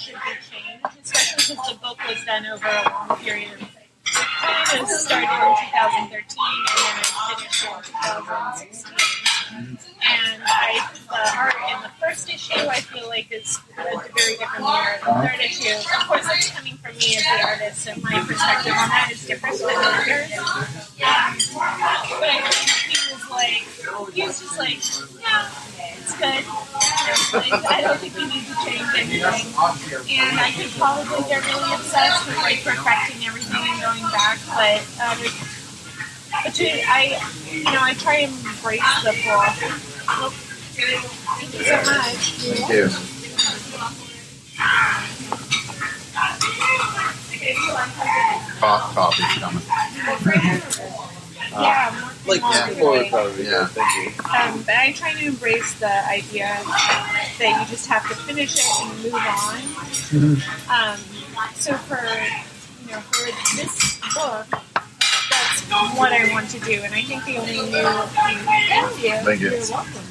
should be changed, especially because the book was done over a long period of time. It started in 2013 and then I finished in 2016. And the art in the first issue I feel like is a very different mirror than the third issue. Of course, that's coming from me as the artist, so my perspective on that is different than others. But I think he was just like, yeah, it's good. I don't think we need to change anything. And I could probably get really obsessed with like perfecting everything and going back, but I try and embrace the flaw. Well, thank you so much. Thank you. Coffee's coming. More probably. Yeah. Thank you. But I try to embrace the idea that you just have to finish it and move on. So for this book, that's what I want to do, and I think the only Thank you. You're welcome.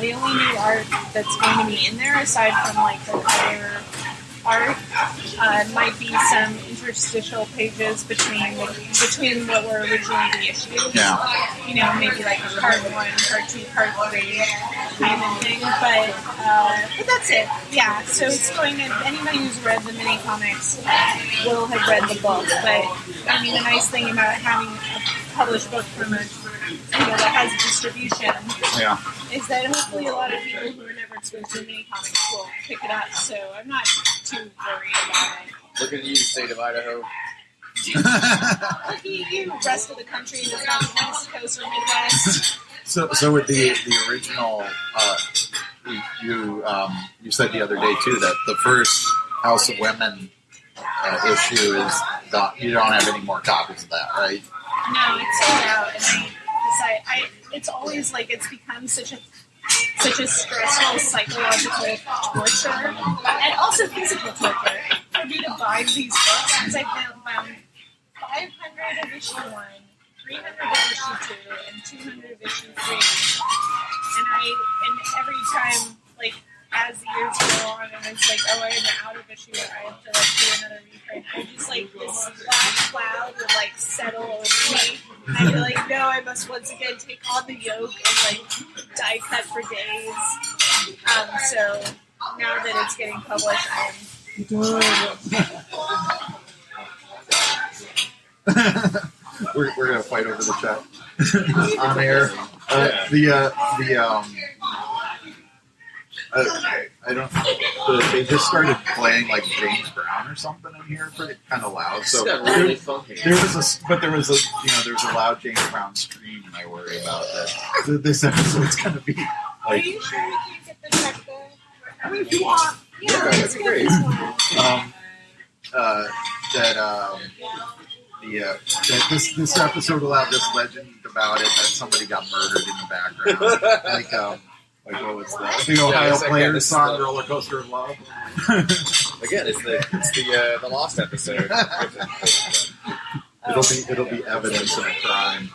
The only new art that's going to be in there, aside from like the prior art, might be some interstitial pages between what were originally the issues. Yeah. Maybe like a part 1, part 2, part 3 kind of thing. But that's it. Yeah. So it's going to anybody who's read the mini comics will have read the book. But I mean, the nice thing about having a published book from a that has distribution is that hopefully a lot of people who are never exposed to mini comics will pick it up. So I'm not too worried about it. Look at you, state of Idaho. Look at you, rest of the country that's not the East Coast or Midwest. So with the original, you said the other day too that the first House of Women issue is you don't have any more copies of that, right? No, it's sold out, and it's always like it's become such a stressful psychological torture and also physical torture for me to buy these books because I've found 500 of issue 1, 300 of issue 2, and 200 of issue 3, and every time as the years go on, and it's like, oh, I'm out of issue, I have to like do another reprint. I just like this black cloud would like settle over me. I'd be like, no, I must once again take on the yoke and like die cut for days. So now that it's getting published, I am we're gonna fight over the check on air. I don't. They just started playing like James Brown or something in here, pretty kind of loud. So really funky. there was a loud James Brown scream, and I worry about that. This episode's gonna be Are like. you sure we can't get the check though? I mean, if you want. Yeah, that'd let's be get great. this one. This episode allowed this legend about it that somebody got murdered in the background. Like what was that? The Ohio it's like, Players yeah, song, "Roller Coaster of Love." Again, it's the Lost episode. It'll be evidence of a crime.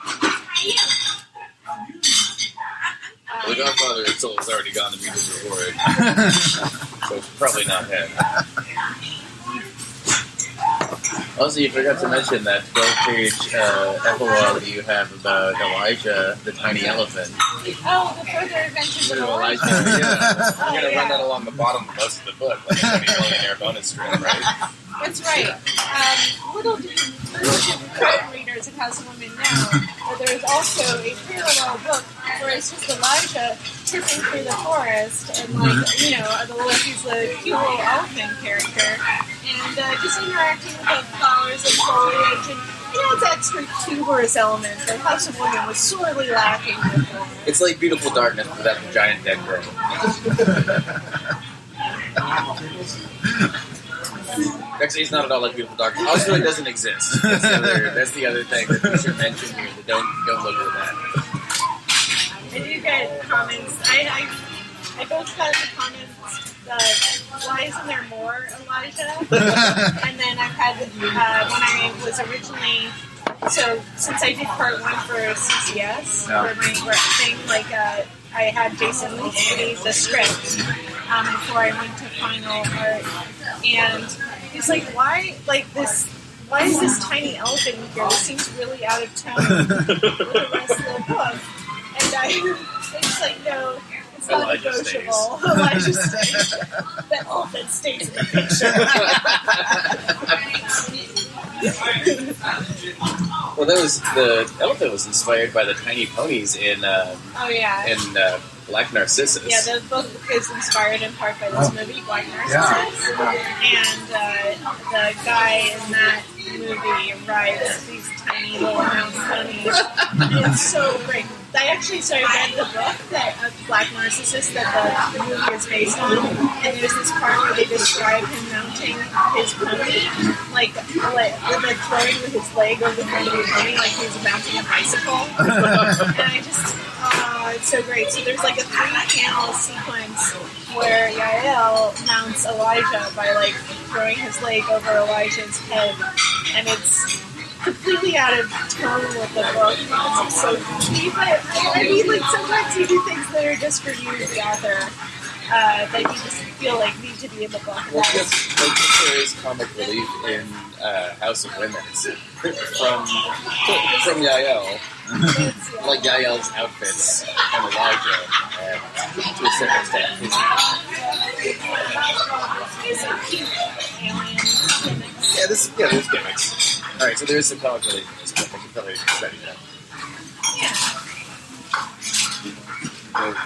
The Godfather itself has already gone to meet his reward, so it's probably not him. Also, you forgot to mention that 12-page epilogue you have about Elijah, the tiny elephant. Oh, the further adventures of Little Elijah. Elijah, yeah. I'm going to yeah. run that along the bottom of most of the book, like a 20-millionaire bonus strip, right? That's right. Little do crime readers of House of Women know that there is also a parallel book where it's just Elijah tripping through the forest and, like, he's the cute little elephant character and just interacting with the flowers and foliage and, it's extra tuberous element that House of Women was sorely lacking before. It's like Beautiful Darkness without the giant dead girl. Actually, it's not at all like Beautiful Darkness. Also, it doesn't exist. That's the other thing that we should mention here. That don't look at that. I do get comments. I both got the comments why isn't there more Elijah? And then I've had when I was originally since I did part 1 for CCS for my thing, I had Jason read the script before I went to final art, and he's like, why is this tiny elephant here? This seems really out of tone with the rest of the book. And I'm just like, no, it's not Elijah negotiable. Elijah stays. The elephant stays in the picture. Well, the elephant was inspired by the tiny ponies in Black Narcissus. Yeah, the book is inspired in part by this movie, Black Narcissus. And the guy in that movie rides these tiny little mouse ponies. And it's so great. I read the book Black Narcissus that the movie is based on, and there's this part where they describe him mounting his pony, like throwing with his leg over the front of the pony, like he was mounting a bicycle. And I just, it's so great. So there's like a 3-panel sequence where Yael mounts Elijah by throwing his leg over Elijah's head, and it's completely out of tone with the book because it's so goofy, but sometimes you do things that are just for you, the author, that you just feel need to be in the book. Well, there is comic relief in House of Women from Yael, like Yael's outfits and Elijah, and to a certain extent. These are cute alien gimmicks. There's gimmicks. All right, so there is some comic relief in this book. I can probably study that.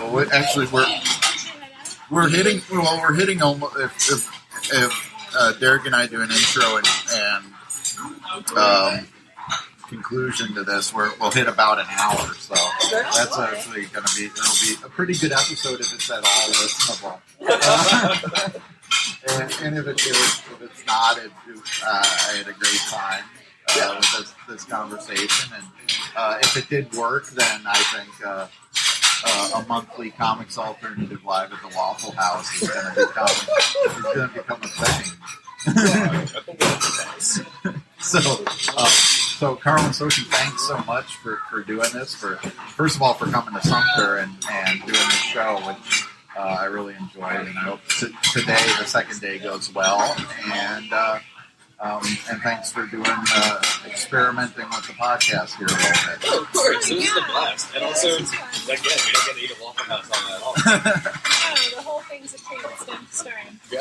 Well, actually, we're hitting almost. If Derek and I do an intro and conclusion to this, we'll hit about an hour. So that's actually going to be. It'll be a pretty good episode if it's at all listenable. And if it's not, I had a great time with this conversation. And if it did work, then I think a monthly comics alternative live at the Waffle House is going to become a thing. So Carl and Sophie, thanks so much for doing this. First of all, for coming to Sumter and doing this show, which I really enjoyed it, and I hope today, the second day, goes well. And thanks for doing experimenting with the podcast here a little bit. Oh, of course, it was a blast. And also, again, we don't get to eat a Waffle House on that at all. No, the whole thing's a treat. It's been stirring. Yeah.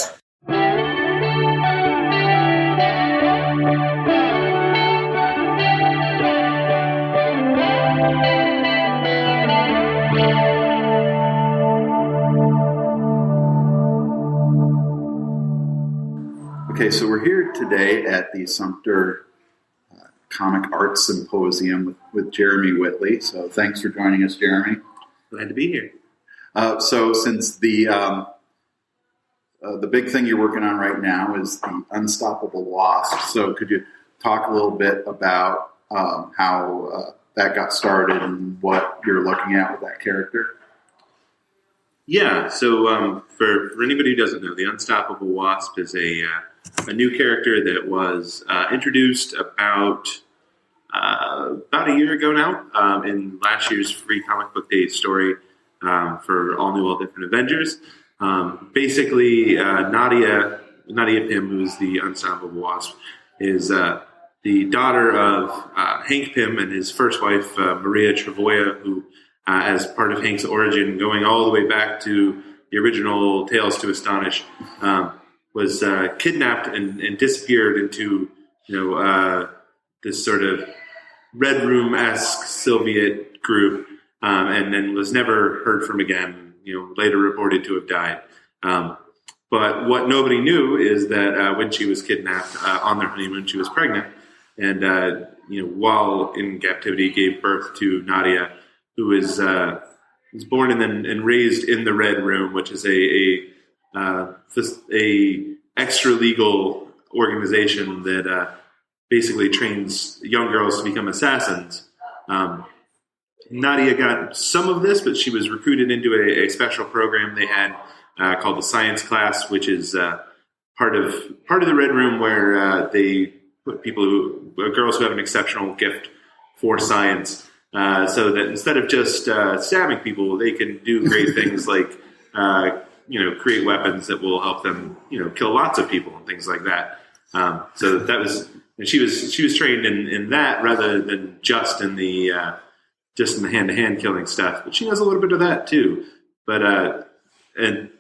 Okay, so we're here today at the Sumter Comic Arts Symposium with Jeremy Whitley. So thanks for joining us, Jeremy. Glad to be here. So since the big thing you're working on right now is the Unstoppable Wasp, so could you talk a little bit about how that got started and what you're looking at with that character? Yeah, so for anybody who doesn't know, the Unstoppable Wasp is a new character that was introduced about a year ago now in last year's Free Comic Book Day story for All New, All Different Avengers. Basically, Nadia Pym, who's the Unstoppable Wasp, is the daughter of Hank Pym and his first wife, Maria Travoia, who, as part of Hank's origin, going all the way back to the original Tales to Astonish, was kidnapped and disappeared into, this sort of Red Room-esque Soviet group, and then was never heard from again. Later reported to have died. But what nobody knew is that when she was kidnapped on their honeymoon, she was pregnant, and while in captivity, gave birth to Nadia, who was born and raised in the Red Room, which is a extra legal organization that basically trains young girls to become assassins. Nadia got some of this, but she was recruited into a special program they had called the Science Class, which is part of the Red Room, where they put girls who have an exceptional gift for science, so that instead of just stabbing people, they can do great things like create weapons that will help them kill lots of people and things like that. So that was, and she was trained in that rather than just in the hand-to-hand killing stuff. But she knows a little bit of that too. But and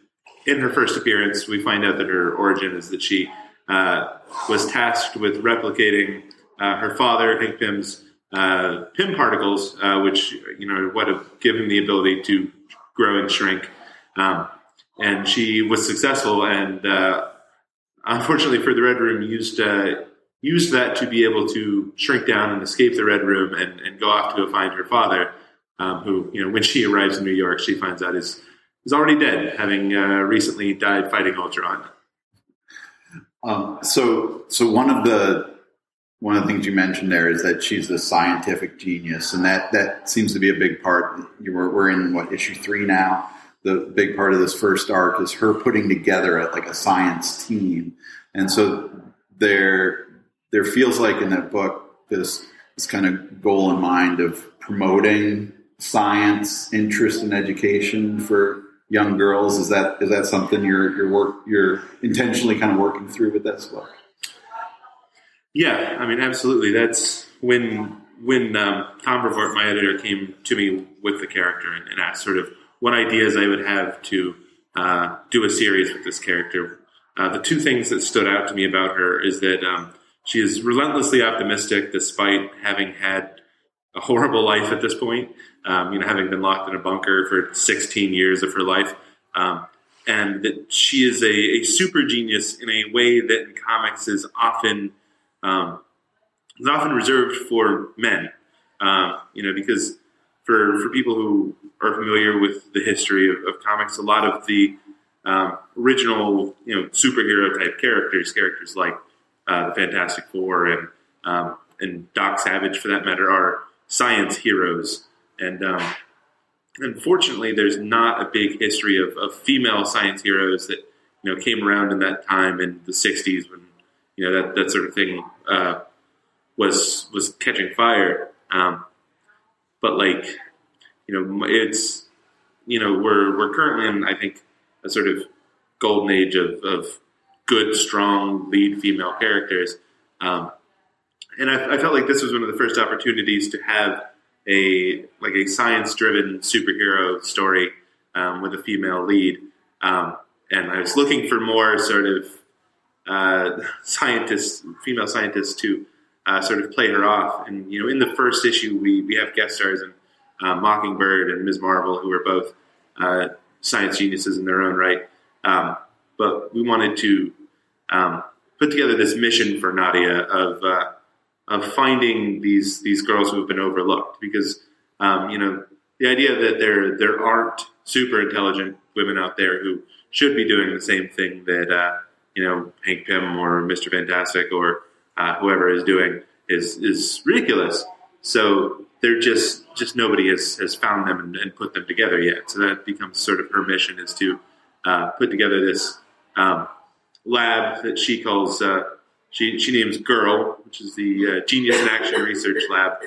in her first appearance, we find out that her origin is that she was tasked with replicating her father, Hank Pym's Pym particles, which would have given the ability to grow and shrink. And she was successful, and unfortunately for the Red Room, used that to be able to shrink down and escape the Red Room and go off to go find her father, who, when she arrives in New York, she finds out is already dead, having recently died fighting Ultron. So one of the things you mentioned there is that she's the scientific genius, and that seems to be a big part. We're in issue 3 now. The big part of this first arc is her putting together a science team, and so there feels like in that book this kind of goal in mind of promoting science, interest in education for young girls. Is that something you're intentionally kind of working through with this book? Yeah, I mean, absolutely. That's when Tom Brevoort, my editor, came to me with the character and asked sort of what ideas I would have to do a series with this character. The two things that stood out to me about her is that she is relentlessly optimistic despite having had a horrible life at this point, having been locked in a bunker for 16 years of her life, and that she is a super genius in a way that in comics is often reserved for men, because for people who are familiar with the history of comics, a lot of the original, superhero type characters like the Fantastic Four and Doc Savage, for that matter, are science heroes. And unfortunately, there's not a big history of female science heroes that came around in that time in the 60s when that sort of thing was catching fire. But we're currently in, I think, a sort of golden age of good, strong lead female characters. And I felt like this was one of the first opportunities to have a science-driven superhero story with a female lead. And I was looking for more sort of female scientists to sort of play her off. And, in the first issue, we have guest stars in Mockingbird and Ms. Marvel, who are both science geniuses in their own right. But we wanted to put together this mission for Nadia of finding these girls who have been overlooked, because the idea that there aren't super intelligent women out there who should be doing the same thing that Hank Pym or Mr. Fantastic or whoever is doing is ridiculous. So they're just nobody has found them and put them together yet. So that becomes sort of her mission, is to put together this lab that she calls she names Girl, which is the Genius in Action Research Lab,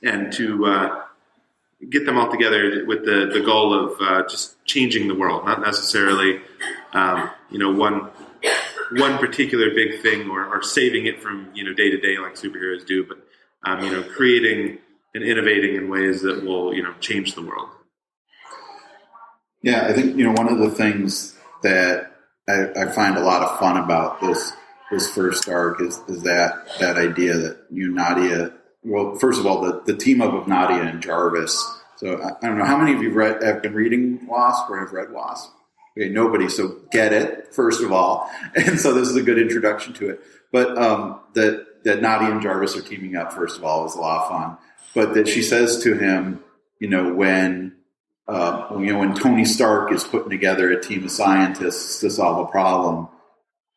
and to get them all together with the goal of just changing the world, not necessarily one particular big thing or saving it from day to day like superheroes do, but creating and innovating in ways that will change the world. Yeah, I think one of the things that I find a lot of fun about this first arc is that idea that Nadia. Well, first of all, the team up of Nadia and Jarvis. So I don't know how many of you have been reading Wasp or have read Wasp. Okay, nobody. So get it first of all, and so this is a good introduction to it. But that Nadia and Jarvis are teaming up, first of all, was a lot of fun. But that she says to him, when Tony Stark is putting together a team of scientists to solve a problem,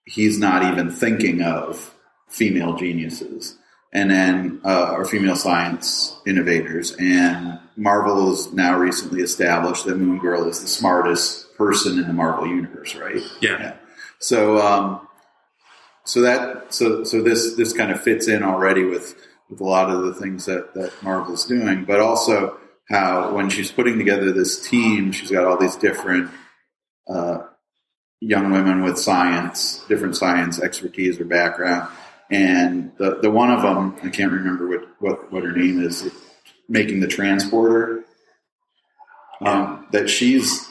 he's not even thinking of female geniuses, and then or female science innovators. And Marvel has now recently established that Moon Girl is the smartest person in the Marvel universe, right? Yeah. So this kind of fits in already with a lot of the things that Marvel's doing, but also how when she's putting together this team, she's got all these different young women with different science expertise or background. And the one of them, I can't remember what her name is, making the transporter. That she's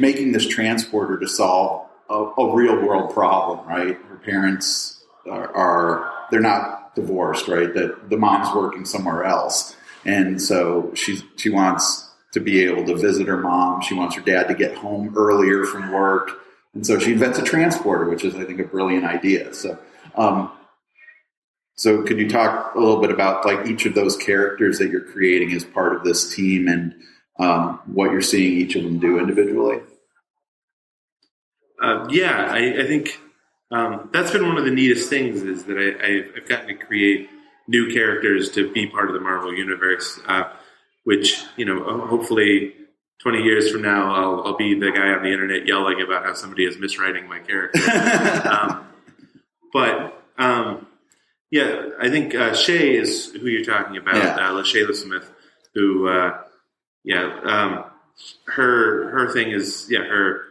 making this transporter to solve a real world problem, right? Her parents they're not divorced, right? That the mom's working somewhere else, and so she wants to be able to visit her mom. She wants her dad to get home earlier from work, and so she invents a transporter, which is, I think, a brilliant idea. So could you talk a little bit about like each of those characters that you're creating as part of this team and what you're seeing each of them do individually? I think that's been one of the neatest things, is that I've gotten to create new characters to be part of the Marvel Universe, which, hopefully 20 years from now, I'll be the guy on the internet yelling about how somebody is miswriting my character. I think Shay is who you're talking about, LaShayla Smith, who, her thing is, her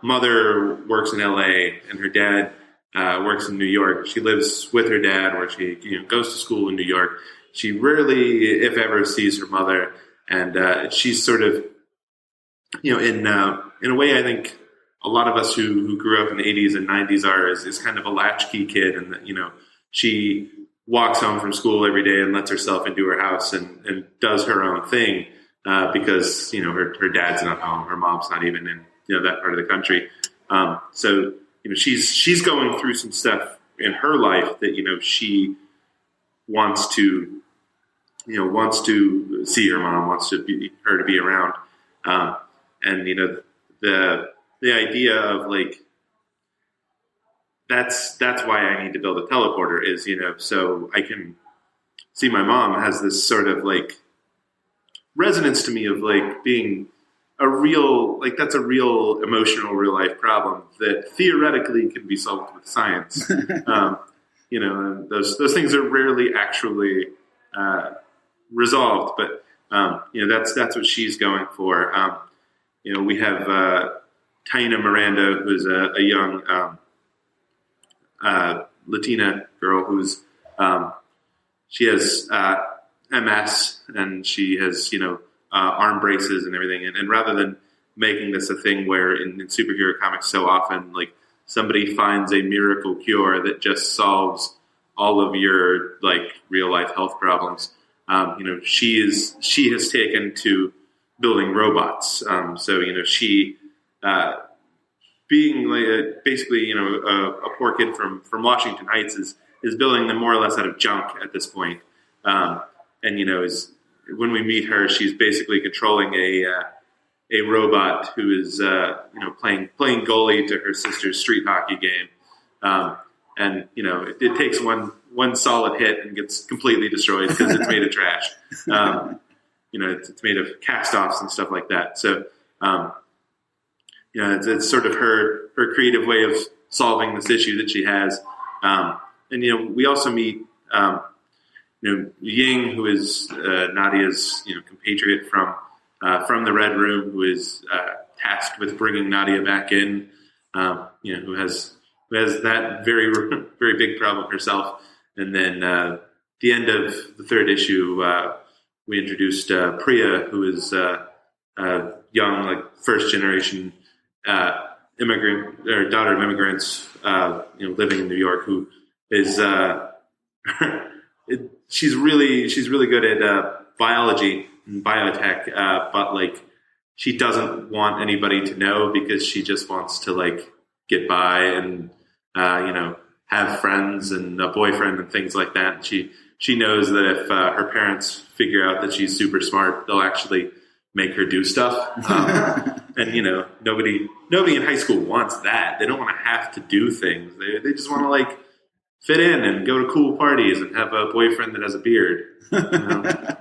mother works in LA and her dad works in New York. She lives with her dad, where she goes to school in New York. She rarely, if ever, sees her mother, and she's sort of, in a way, I think a lot of us who grew up in the 80s and 90s is kind of a latchkey kid, and she walks home from school every day and lets herself into her house and does her own thing because her dad's not home, her mom's not even in that part of the country. So she's going through some stuff in her life that she wants to see her mom, wants her to be around, and the idea of like that's why I need to build a teleporter is so I can see my mom has this sort of like resonance to me of like being a real, like that's a real emotional, real life problem that theoretically can be solved with science. And those things are rarely actually resolved. But That's what she's going for. We have Taina Miranda, who's a young Latina girl who's she has MS, and she has arm braces and everything. And rather than making this a thing where in superhero comics so often like somebody finds a miracle cure that just solves all of your like real life health problems, she has taken to building robots. She being like basically a poor kid from Washington Heights is building them more or less out of junk at this point. Is when we meet her, she's basically controlling a robot who is playing goalie to her sister's street hockey game. It takes one solid hit and gets completely destroyed because it's made of trash. It's made of cast-offs and stuff like that. So, it's sort of her creative way of solving this issue that she has. We also meet, Ying, who is Nadia's, compatriot from the Red Room, who is tasked with bringing Nadia back in. Who has that very very big problem herself. And then the end of the third issue, we introduced Priya, who is a young, like first generation immigrant or daughter of immigrants, living in New York, who is she's really good at biology and biotech, but like she doesn't want anybody to know because she just wants to like get by and have friends and a boyfriend and things like that. And she knows that if her parents figure out that she's super smart, they'll actually make her do stuff. And nobody in high school wants that. They don't want to have to do things. They just want to like fit in and go to cool parties and have a boyfriend that has a beard,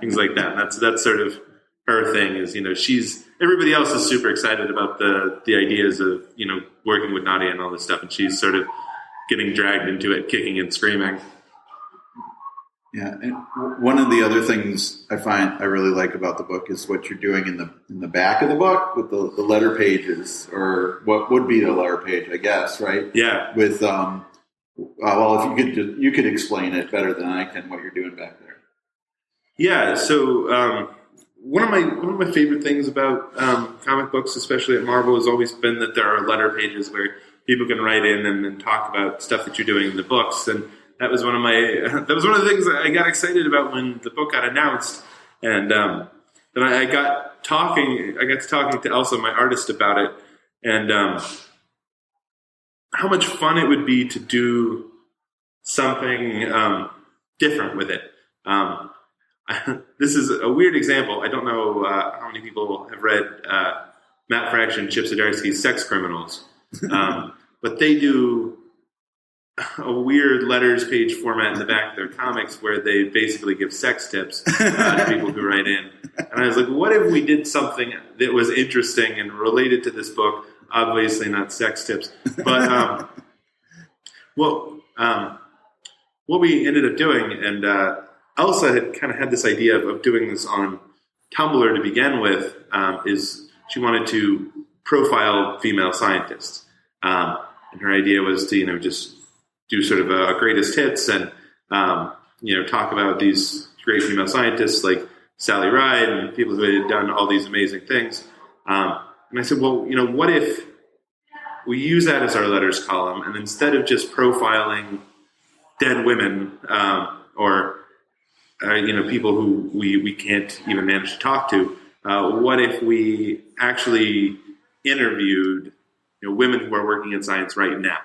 things like that. And that's sort of her thing is, everybody else is super excited about the ideas of, working with Nadia and all this stuff. And she's sort of getting dragged into it, kicking and screaming. Yeah. And one of the other things I find I really like about the book is what you're doing in the back of the book with the letter pages, or what would be the letter page, I guess. Right. Yeah. With, if you could explain it better than I can, what you're doing back there. Yeah. So, one of my favorite things about comic books, especially at Marvel, has always been that there are letter pages where people can write in and talk about stuff that you're doing in the books. And that was one of the things that I got excited about when the book got announced. And then I got to talking to Elsa, my artist, about it, and how much fun it would be to do something different with it. This is a weird example. I don't know how many people have read Matt Fraction, Chip Zdarsky's Sex Criminals, but they do a weird letters page format in the back of their comics where they basically give sex tips to people who write in. And I was like, what if we did something that was interesting and related to this book? Obviously not sex tips, but what we ended up doing, and Elsa had kind of had this idea of doing this on Tumblr to begin with, is she wanted to profile female scientists. And her idea was to, just do sort of a greatest hits and, talk about these great female scientists like Sally Ride and people who had done all these amazing things. And I said, well, what if we use that as our letters column, and instead of just profiling dead women or people who we can't even manage to talk to, what if we actually interviewed women who are working in science right now?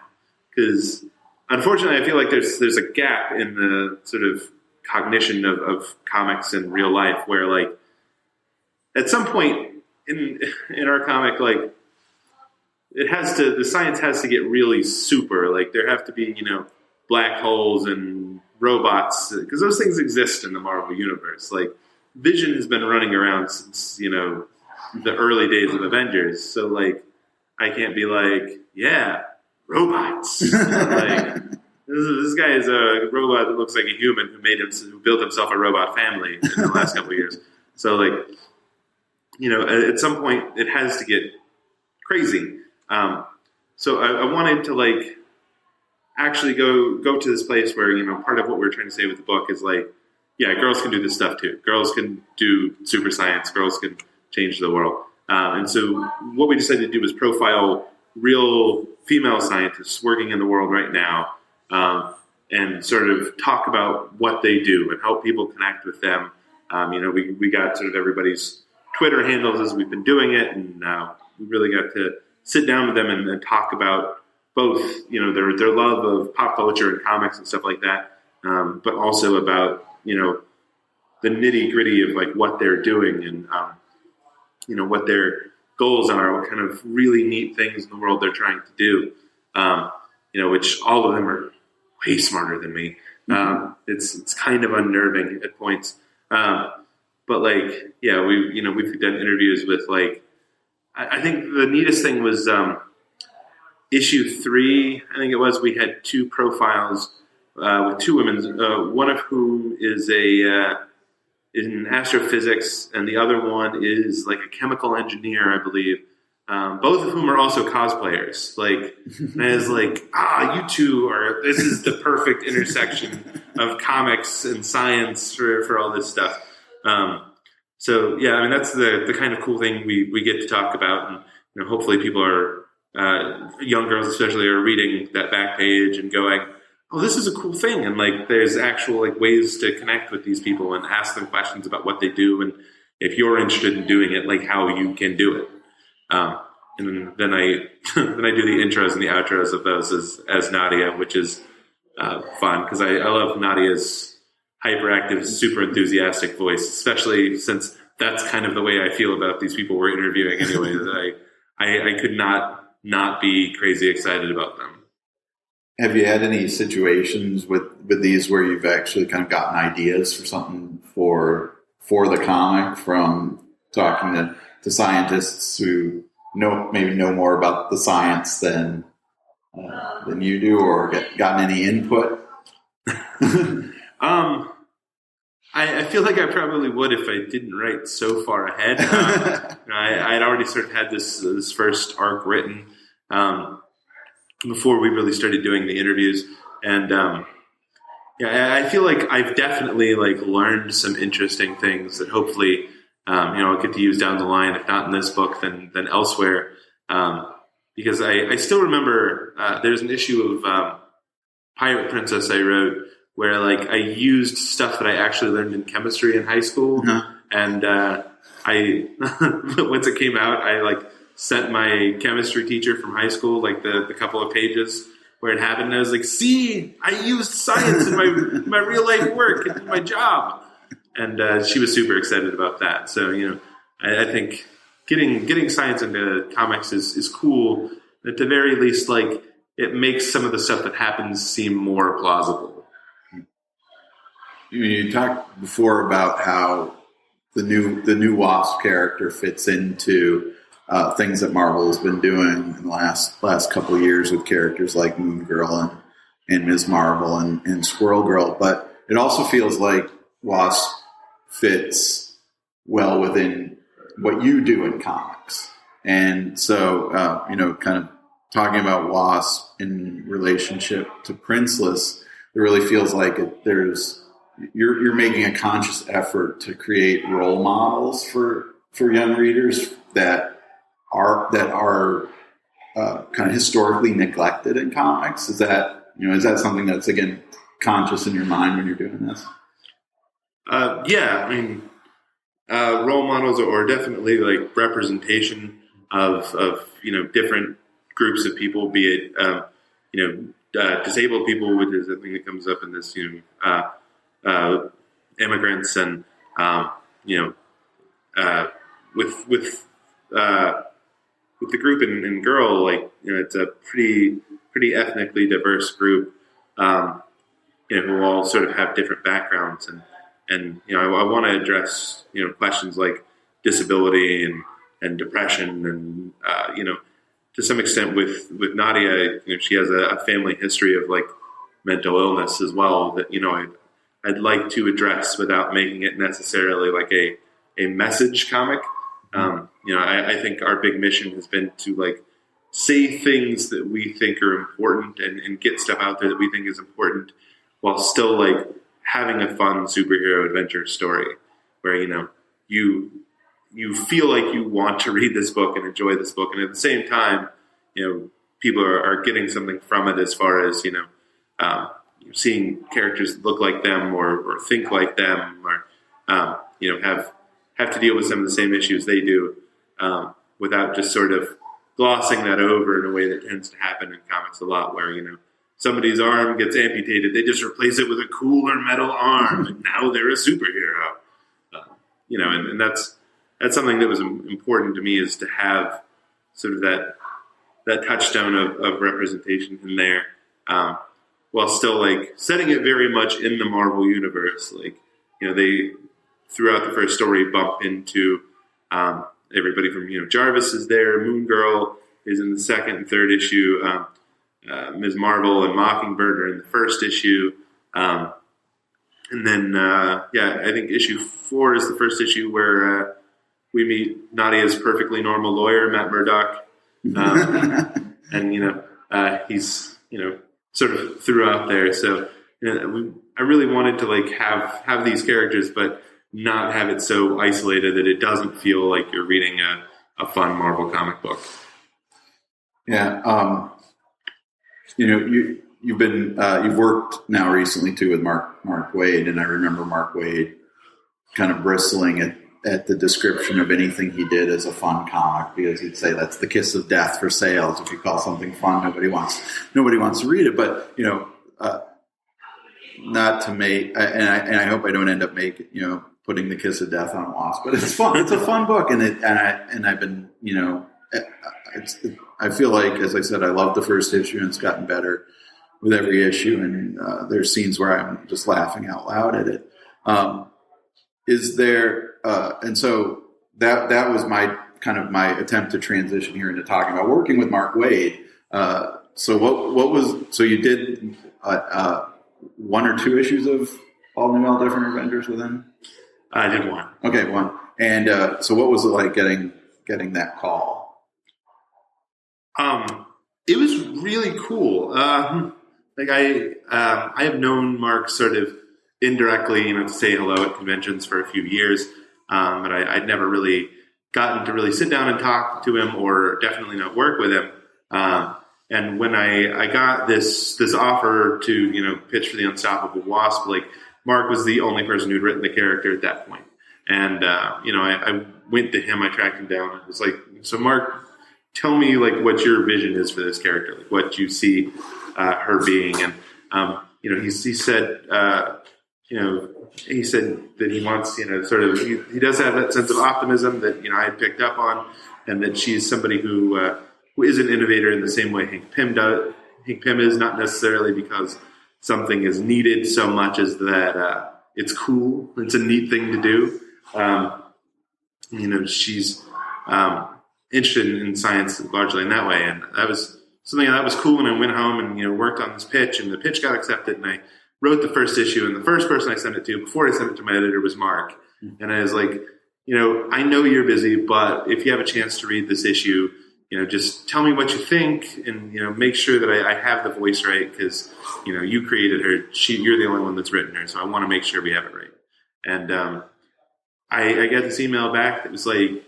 Because unfortunately, I feel like there's a gap in the sort of cognition of comics in real life, where like at some point in our comic, like the science has to get really super. Like there have to be black holes and robots, because those things exist in the Marvel universe. Like Vision has been running around since the early days of Avengers. So like I can't be like, yeah, robots. Like this guy is a robot that looks like a human who built himself a robot family in the last couple of years. So like, at some point it has to get crazy. So I wanted to like actually go to this place where, part of what we're trying to say with the book is like, yeah, girls can do this stuff too. Girls can do super science. Girls can change the world. And so what we decided to do was profile real female scientists working in the world right now, and sort of talk about what they do and help people connect with them. We got sort of everybody's Twitter handles as we've been doing it, and we really got to sit down with them and talk about both, their love of pop culture and comics and stuff like that, but also about, the nitty gritty of like what they're doing and, what their goals are, what kind of really neat things in the world they're trying to do, which all of them are way smarter than me. It's kind of unnerving at points. But like, yeah, we've done interviews with like, I think the neatest thing was issue 3. I think it was, we had 2 profiles with 2 women, one of whom is in astrophysics, and the other one is like a chemical engineer, I believe. Both of whom are also cosplayers. Like, and I was like, you two this is the perfect intersection of comics and science for all this stuff. So yeah, I mean, that's the kind of cool thing we get to talk about, and hopefully people are, young girls especially, are reading that back page and going, oh, this is a cool thing. And like, there's actual like ways to connect with these people and ask them questions about what they do. And if you're interested in doing it, like how you can do it. And then I do the intros and the outros of those as Nadia, which is fun because I love Nadia's hyperactive, super enthusiastic voice, especially since that's kind of the way I feel about these people we're interviewing anyway. That I could not be crazy excited about them. Have you had any situations with these where you've actually kind of gotten ideas for something for the comic from talking to scientists who maybe know more about the science than you do, or gotten any input? I feel like I probably would if I didn't write so far ahead. I'd already sort of had this first arc written before we really started doing the interviews, and I feel like I've definitely like learned some interesting things that hopefully I'll get to use down the line, if not in this book, then elsewhere. Because I still remember there's an issue of Pirate Princess I wrote where like I used stuff that I actually learned in chemistry in high school, and I once it came out, I like sent my chemistry teacher from high school like the couple of pages where it happened, and I was like, "See, I used science in my real life work and my job." And she was super excited about that. So, I think getting science into comics is cool. At the very least, like, it makes some of the stuff that happens seem more plausible. You talked before about how the new Wasp character fits into things that Marvel has been doing in the last couple of years with characters like Moon Girl and Ms. Marvel and Squirrel Girl. But it also feels like Wasp fits well within what you do in comics. And so, kind of talking about Wasp in relationship to Princeless, it really feels like you're making a conscious effort to create role models for young readers that are kind of historically neglected in comics. Is that something that's, again, conscious in your mind when you're doing this? Yeah, I mean, role models are definitely like representation of different groups of people, be it disabled people, which is a thing that comes up in this, immigrants, and with the group in Girl, like it's a pretty ethnically diverse group, who all sort of have different backgrounds, and I want to address questions like disability and depression, and to some extent with Nadia, she has a family history of like mental illness as well that I'd like to address without making it necessarily like a message comic. I think our big mission has been to like say things that we think are important and get stuff out there that we think is important, while still like having a fun superhero adventure story where you feel like you want to read this book and enjoy this book, and at the same time, people are getting something from it as far as seeing characters look like them or think like them, or have to deal with some of the same issues they do, without just sort of glossing that over in a way that tends to happen in comics a lot, where somebody's arm gets amputated, they just replace it with a cooler metal arm, and now they're a superhero. And that's something that was important to me, is to have sort of that touchstone of representation in there, while still like setting it very much in the Marvel universe. Like, they throughout the first story bump into everybody from Jarvis is there, Moon Girl is in the second and third issue, Ms. Marvel and Mockingbird are in the first issue, and then I think issue 4 is the first issue where we meet Nadia's perfectly normal lawyer, Matt Murdock, and he's sort of throughout there. So I really wanted to like have these characters, but not have it so isolated that it doesn't feel like you're reading a fun Marvel comic book. Yeah, you've worked now recently too with Mark Waid, and I remember Mark Waid kind of bristling at the description of anything he did as a fun comic, because he'd say that's the kiss of death for sales. If you call something fun, nobody wants to read it. But not to make, and I hope I don't end up putting the kiss of death on Wasp, but it's fun. It's a fun book, and I've been I feel like, as I said, I love the first issue, and it's gotten better with every issue, and there's scenes where I'm just laughing out loud at it. Is there, and so that was my attempt to transition here into talking about working with Mark Waid. So you did 1 or 2 issues of All New, All Different Avengers with him? I did 1. Okay, 1. And so what was it like getting that call? It was really cool. Like I have known Mark sort of indirectly, to say hello at conventions for a few years, but I'd never really gotten to really sit down and talk to him, or definitely not work with him. And when I got this offer to pitch for the Unstoppable Wasp, like Mark was the only person who'd written the character at that point. And I went to him, I tracked him down, and was like, so Mark, tell me like what your vision is for this character, like what you see her being. And he said he said that he wants sort of he does have that sense of optimism that I had picked up on, and that she's somebody who is an innovator in the same way Hank Pym does. Hank Pym is, not necessarily because something is needed so much as that it's cool, it's a neat thing to do. She's interested in science largely in that way, and that was something that was cool. And I went home and worked on this pitch, and the pitch got accepted, and I wrote the first issue, and the first person I sent it to before I sent it to my editor was Mark. And I was like, I know you're busy, but if you have a chance to read this issue, just tell me what you think, and make sure that I have the voice right, because you created her. You're the only one that's written her, so I want to make sure we have it right. And I got this email back that was like,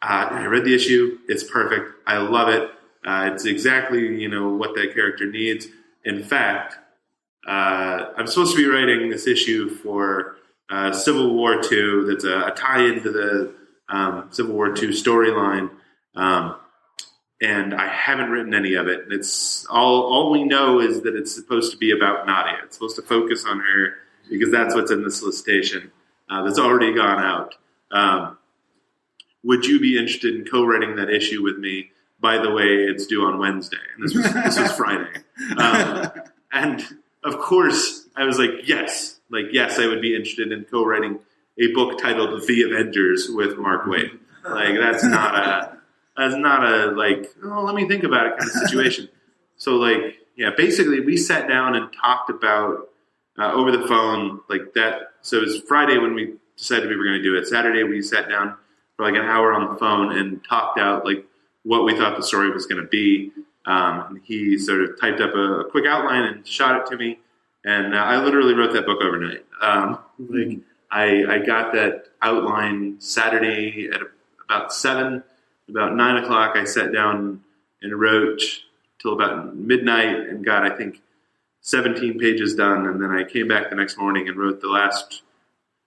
I read the issue. It's perfect. I love it. It's exactly what that character needs. In fact, I'm supposed to be writing this issue for Civil War II. That's a tie into the Civil War II storyline, and I haven't written any of it. And it's all we know is that it's supposed to be about Nadia. It's supposed to focus on her because that's what's in the solicitation that's already gone out. Would you be interested in co-writing that issue with me? By the way, it's due on Wednesday, and this was Friday. And of course, I was like, yes, I would be interested in co-writing a book titled The Avengers with Mark Waid. Like that's not a like, oh, let me think about it kind of situation. So basically we sat down and talked about over the phone like that. So it was Friday when we decided we were going to do it. Saturday, we sat down for like an hour on the phone and talked out like what we thought the story was going to be. And he sort of typed up a quick outline and shot it to me. And I literally wrote that book overnight. I got that outline Saturday at about 7. About 9 o'clock, I sat down and wrote till about midnight and got, I think, 17 pages done. And then I came back the next morning and wrote the last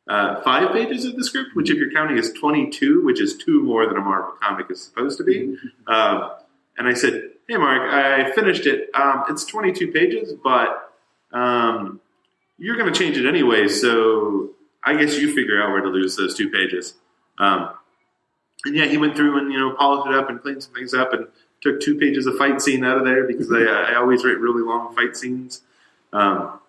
5 pages of the script, which if you're counting is 22, which is 2 more than a Marvel comic is supposed to be. And I said, hey, Mark, I finished it. It's 22 pages, but you're going to change it anyway, so I guess you figure out where to lose those 2 pages. And yeah, he went through and, polished it up and cleaned some things up and took 2 pages of fight scene out of there because I always write really long fight scenes. And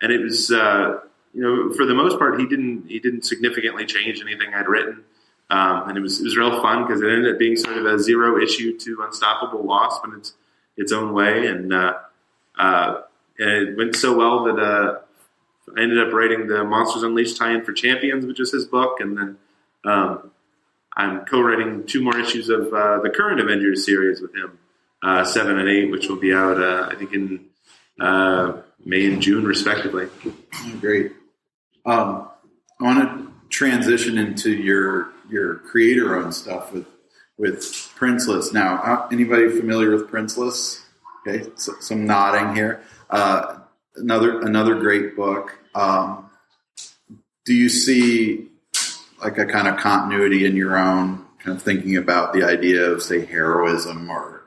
it was, for the most part, he didn't significantly change anything I'd written. And it was real fun because it ended up being sort of a 0 issue to Unstoppable Wasp in its own way. And it went so well that I ended up writing the Monsters Unleashed tie-in for Champions, which is his book. And then I'm co-writing 2 more issues of the current Avengers series with him, 7 and 8, which will be out, I think, in May and June, respectively. Great. I want to transition into your creator-owned stuff with Princeless. Now, anybody familiar with Princeless? Okay, so some nodding here. Another great book. Do you see like a kind of continuity in your own kind of thinking about the idea of, say, heroism or,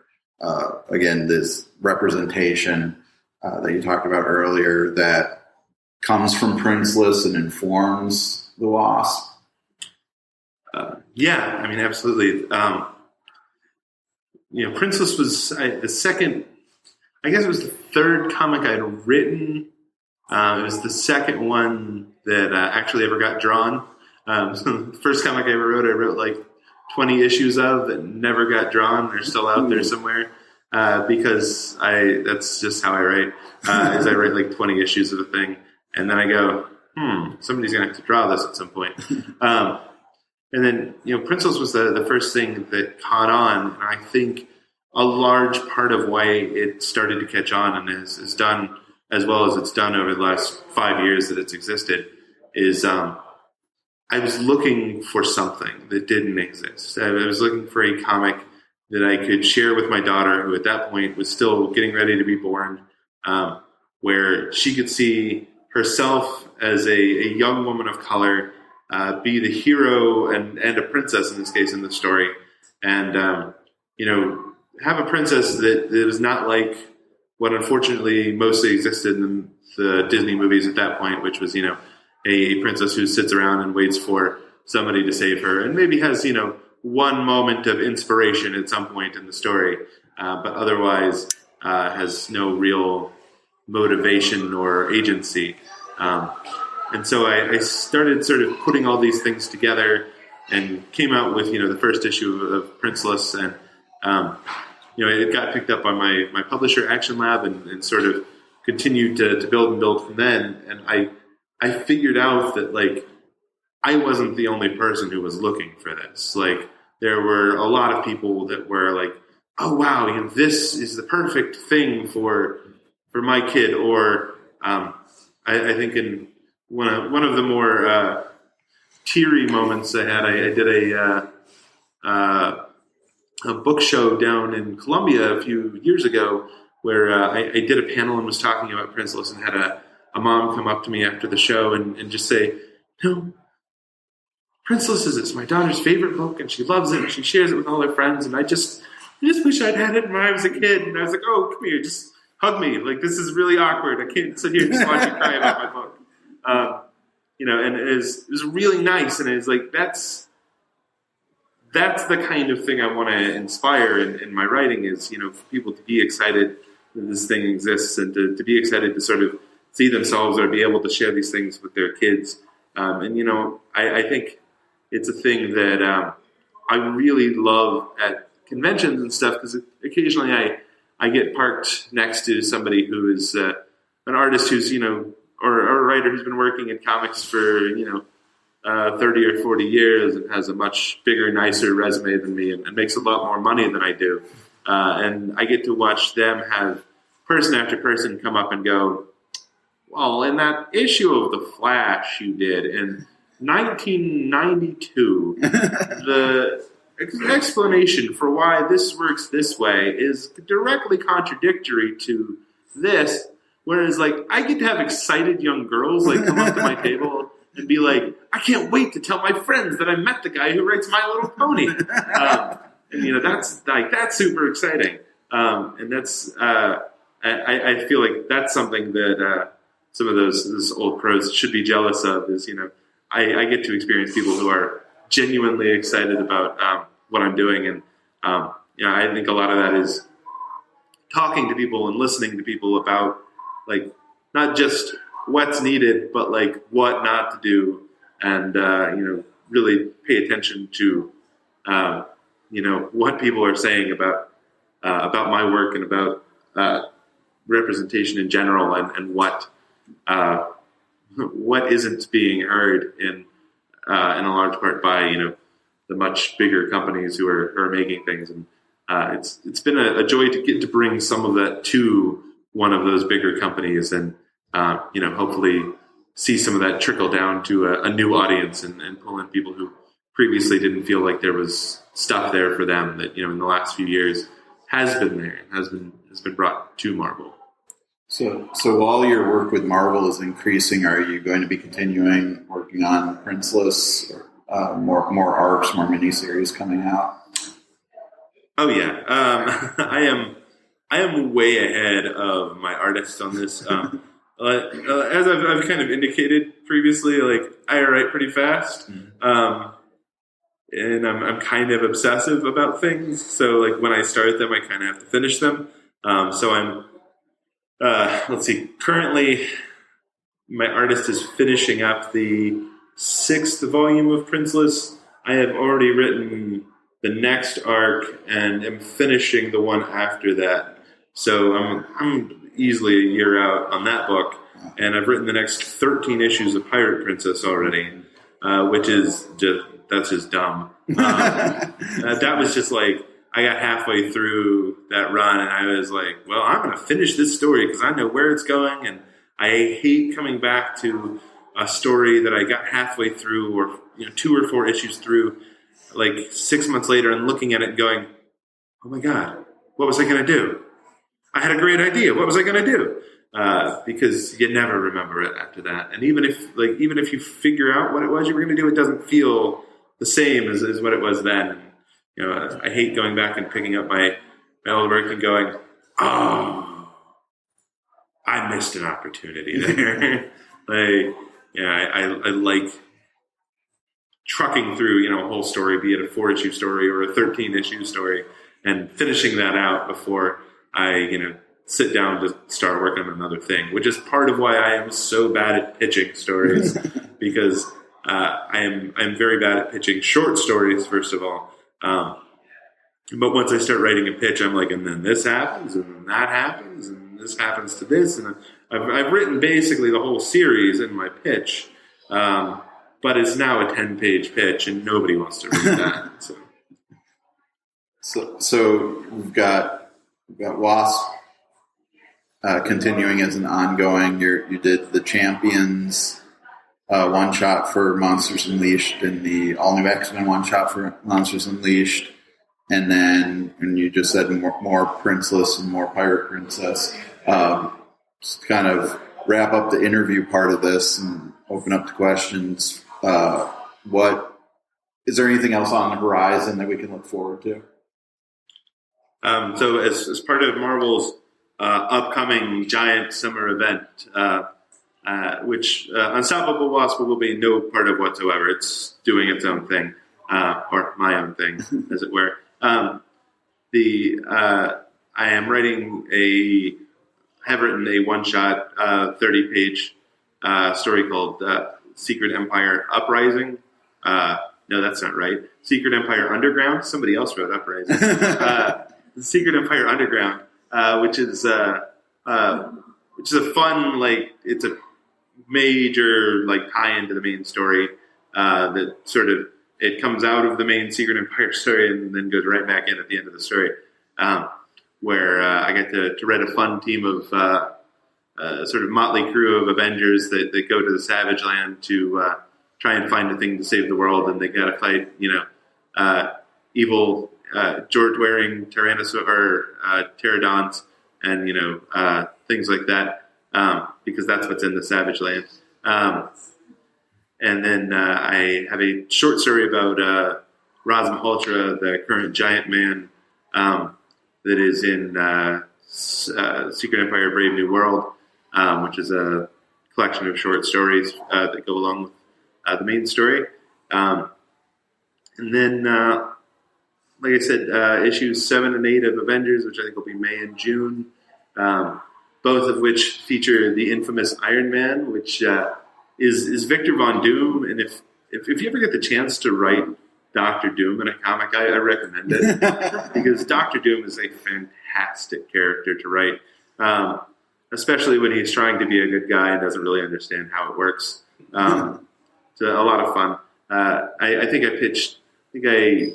again, this representation that you talked about earlier that comes from Princeless and informs the Wasp? Yeah, I mean, absolutely. Princeless was the second, I guess it was the 3rd comic I'd written. It was the second one that actually ever got drawn. So the first comic I wrote like 20 issues of that never got drawn. They're still out there somewhere because that's just how I write, is I write like 20 issues of a thing. And then I go, somebody's going to have to draw this at some point. And then, Princeless was the first thing that caught on. And I think a large part of why it started to catch on and has done as well as it's done over the last 5 years that it's existed is I was looking for something that didn't exist. I was looking for a comic that I could share with my daughter, who at that point was still getting ready to be born, where she could see herself as a young woman of color, be the hero and a princess in this case in the story, and have a princess that is not like what unfortunately mostly existed in the Disney movies at that point, which was a princess who sits around and waits for somebody to save her, and maybe has one moment of inspiration at some point in the story, but otherwise has no real motivation or agency. And so I started sort of putting all these things together and came out with, the first issue of Princeless. And, it got picked up by my publisher, Action Lab, and sort of continued to build from then. And I figured out that, I wasn't the only person who was looking for this. There were a lot of people that were like, oh, wow, this is the perfect thing for my kid. Or I think in one of the more teary moments I had, I did a book show down in Columbia a few years ago where I did a panel and was talking about Princeless and had a mom come up to me after the show and just say, Princeless is my daughter's favorite book and she loves it and she shares it with all her friends and I just wish I'd had it when I was a kid. And I was like, oh, come here, just hug me. This is really awkward. I can't sit here and just watch you cry about my book. And it was really nice. And it's like, that's the kind of thing I want to inspire in my writing is, for people to be excited that this thing exists and to be excited to sort of see themselves or be able to share these things with their kids. I think it's a thing that I really love at conventions and stuff because occasionally I get parked next to somebody who is an artist who's, or a writer who's been working in comics for, 30 or 40 years and has a much bigger, nicer resume than me and makes a lot more money than I do. And I get to watch them have person after person come up and go, well, in that issue of The Flash you did in 1992, the explanation for why this works this way is directly contradictory to this. Whereas, like, I get to have excited young girls, like, come up to my table and be like, I can't wait to tell my friends that I met the guy who writes My Little Pony. And, that's super exciting. And that's, I feel like that's something that some of those old pros should be jealous of is, I get to experience people who are genuinely excited about what I'm doing. And, I think a lot of that is talking to people and listening to people about, like, not just what's needed, but, like, what not to do. And, really pay attention to, what people are saying about my work and about representation in general and what isn't being heard in a large part by, the much bigger companies who are making things. And it's been a joy to get to bring some of that to one of those bigger companies and, hopefully see some of that trickle down to a new audience and pull in people who previously didn't feel like there was stuff there for them that, in the last few years has been there and has been brought to Marvel. So while your work with Marvel is increasing, are you going to be continuing working on Princeless, or more arcs, more miniseries coming out? Oh yeah, I am way ahead of my artist on this. As I've kind of indicated previously, like I write pretty fast, and I'm kind of obsessive about things. So like when I start them, I kind of have to finish them. So I'm let's see. Currently, my artist is finishing up the 6th volume of Princeless. I have already written the next arc and am finishing the one after that. So I'm easily a year out on that book, and I've written the next 13 issues of Pirate Princess already, which is just dumb. That was just like, I got halfway through that run, and I was like, well, I'm going to finish this story because I know where it's going, and I hate coming back to a story that I got halfway through or 2 or 4 issues through, like 6 months later, and looking at it and going, oh my God, what was I going to do? I had a great idea. What was I going to do? Because you never remember it after that. And even if you figure out what it was you were going to do, it doesn't feel the same as what it was then. I hate going back and picking up my old work and going, oh, I missed an opportunity there. I like trucking through, a whole story, be it a 4-issue story or a 13-issue story, and finishing that out before I, sit down to start working on another thing, which is part of why I am so bad at pitching stories, because I'm very bad at pitching short stories, first of all. But once I start writing a pitch, I'm like, and then this happens, and then that happens, and this happens to this, and I've written basically the whole series in my pitch, but it's now a 10-page pitch, and nobody wants to read that. So we've got Wasp continuing as an ongoing. You did the Champions one-shot for Monsters Unleashed and the all-new X-Men one-shot for Monsters Unleashed. And you just said more Princeless and more Pirate Princess. Just to kind of wrap up the interview part of this and open up to questions. Is there anything else on the horizon that we can look forward to? So as part of Marvel's upcoming giant summer event, which Unstoppable Wasp will be no part of whatsoever. It's doing its own thing, or my own thing, as it were. I am have written a one-shot 30-page story called Secret Empire Uprising. No, that's not right. Secret Empire Underground. Somebody else wrote Uprising. Secret Empire Underground, which is a fun, it's a major tie into the main story. that sort of it comes out of the main Secret Empire story and then goes right back in at the end of the story, where I get to read a fun team of sort of motley crew of Avengers that go to the Savage Land to try and find a thing to save the world, and they got to fight, evil George-wearing pterodons and things like that, because that's what's in the Savage Land. And then I have a short story about Ras Malhotra, the current giant man that is in Secret Empire: Brave New World, which is a collection of short stories that go along with the main story. And then, like I said, issues 7 and 8 of Avengers, which I think will be May and June, both of which feature the infamous Iron Man, which is Victor Von Doom. And if you ever get the chance to write Dr. Doom in a comic, I recommend it because Dr. Doom is a fantastic character to write, especially when he's trying to be a good guy and doesn't really understand how it works. It's a lot of fun. I think I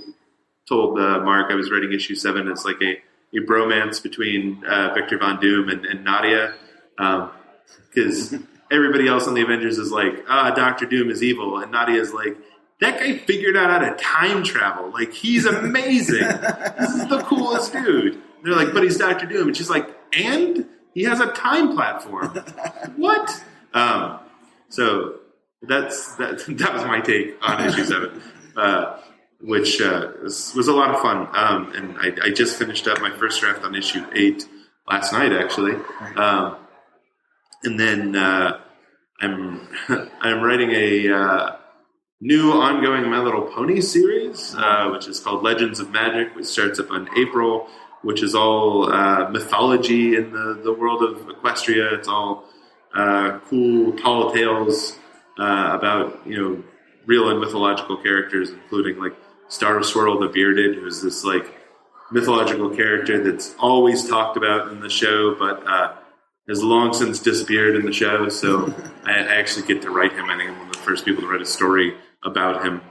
told Mark I was writing issue 7. It's like a bromance between Victor Von Doom and Nadia, because everybody else on the Avengers is like, Dr. Doom is evil, and Nadia's like, that guy figured out how to time travel. Like, he's amazing. This is the coolest dude. And they're like, but he's Dr. Doom. And she's like, and he has a time platform. What? So that was my take on issue 7, which was a lot of fun. And I just finished up my first draft on issue 8 last night, actually. And then I'm writing a new ongoing My Little Pony series, which is called Legends of Magic, which starts up in April, which is all mythology in the world of Equestria. It's all cool, tall tales about real and mythological characters, including like Star Swirl the Bearded, who's this like mythological character that's always talked about in the show, but has long since disappeared in the show. So I actually get to write him. I think I'm one of the first people to write a story about him,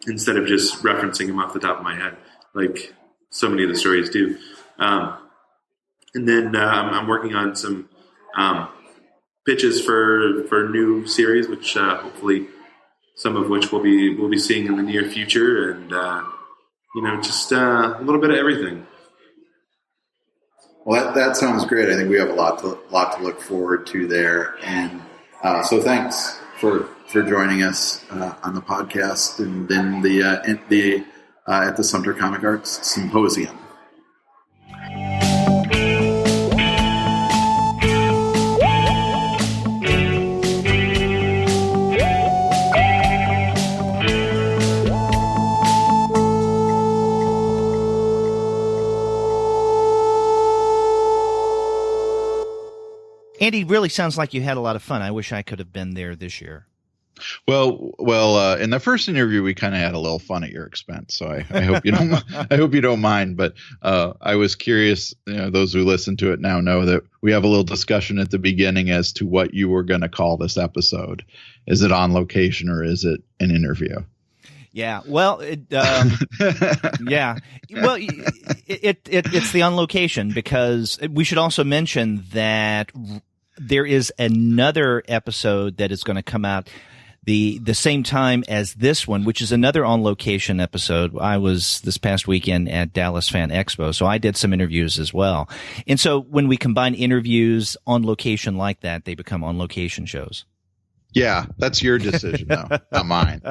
instead of just referencing him off the top of my head, like so many of the stories do. And then I'm working on some pitches for new series, which hopefully some of which we'll be seeing in the near future, and just a little bit of everything. Well, that sounds great. I think we have a lot to look forward to there, and so thanks for joining us on the podcast and then at the Sumter Comic Arts Symposium. Andy, really sounds like you had a lot of fun. I wish I could have been there this year. Well, in the first interview, we kind of had a little fun at your expense, so I hope you don't. I hope you don't mind. But I was curious. Those who listen to it now know that we have a little discussion at the beginning as to what you were going to call this episode. Is it on location or is it an interview? Yeah. Well, yeah. Well, it's the on location, because we should also mention that there is another episode that is going to come out the same time as this one, which is another on location episode. I was this past weekend at Dallas Fan Expo, so I did some interviews as well. And so when we combine interviews on location like that, they become on location shows. Yeah, that's your decision, though, not mine.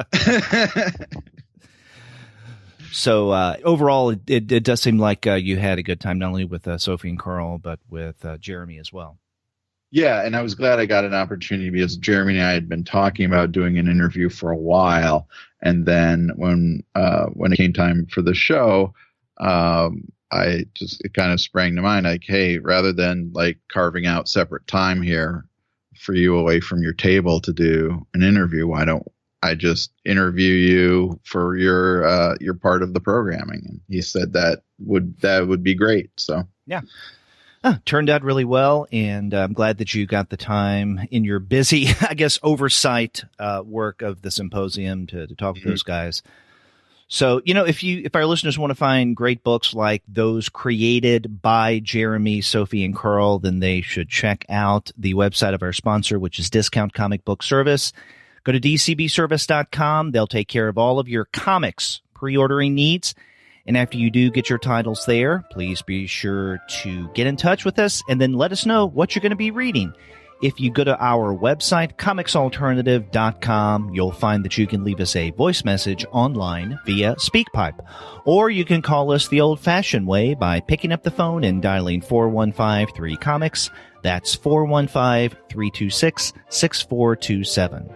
So overall, it does seem like you had a good time, not only with Sophie and Carl, but with Jeremy as well. Yeah, and I was glad I got an opportunity, because Jeremy and I had been talking about doing an interview for a while, and then when it came time for the show, it kind of sprang to mind, like, hey, rather than like carving out separate time here for you away from your table to do an interview, why don't I just interview you for your part of the programming? And he said that would be great. So yeah. Turned out really well, and I'm glad that you got the time in your busy, I guess, oversight work of the symposium to talk with those guys. So, if our listeners want to find great books like those created by Jeremy, Sophie, and Carl, then they should check out the website of our sponsor, which is Discount Comic Book Service. Go to dcbservice.com. They'll take care of all of your comics pre-ordering needs. And after you do get your titles there, please be sure to get in touch with us and then let us know what you're going to be reading. If you go to our website, comicsalternative.com, you'll find that you can leave us a voice message online via SpeakPipe. Or you can call us the old-fashioned way by picking up the phone and dialing 415-3-COMICS. That's 415-326-6427.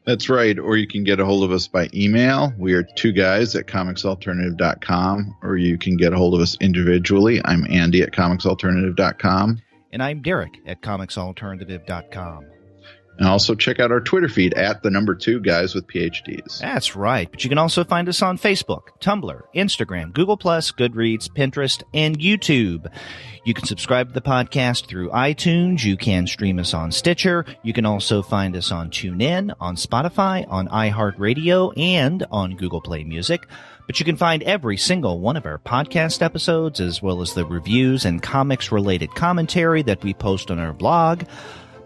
That's right. Or you can get a hold of us by email. We are 2guys@comicsalternative.com. Or you can get a hold of us individually. I'm Andy at comicsalternative.com. And I'm Derek at comicsalternative.com. And also check out our Twitter feed at @2guys with PhDs. That's right. But you can also find us on Facebook, Tumblr, Instagram, Google+, Goodreads, Pinterest, and YouTube. You can subscribe to the podcast through iTunes. You can stream us on Stitcher. You can also find us on TuneIn, on Spotify, on iHeartRadio, and on Google Play Music. But you can find every single one of our podcast episodes, as well as the reviews and comics-related commentary that we post on our blog,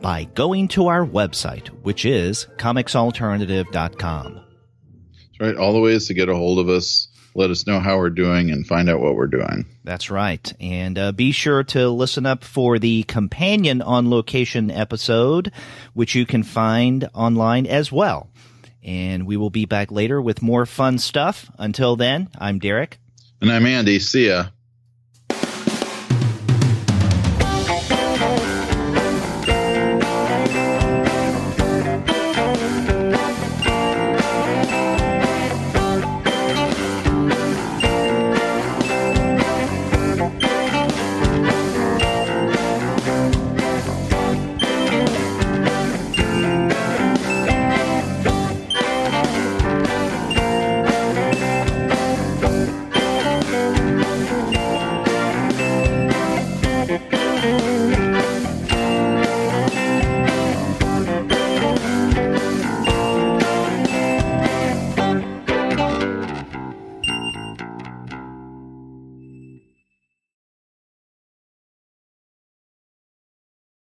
by going to our website, which is comicsalternative.com. That's right. All the ways to get a hold of us, let us know how we're doing, and find out what we're doing. That's right. And be sure to listen up for the companion On Location episode, which you can find online as well. And we will be back later with more fun stuff. Until then, I'm Derek. And I'm Andy. See ya.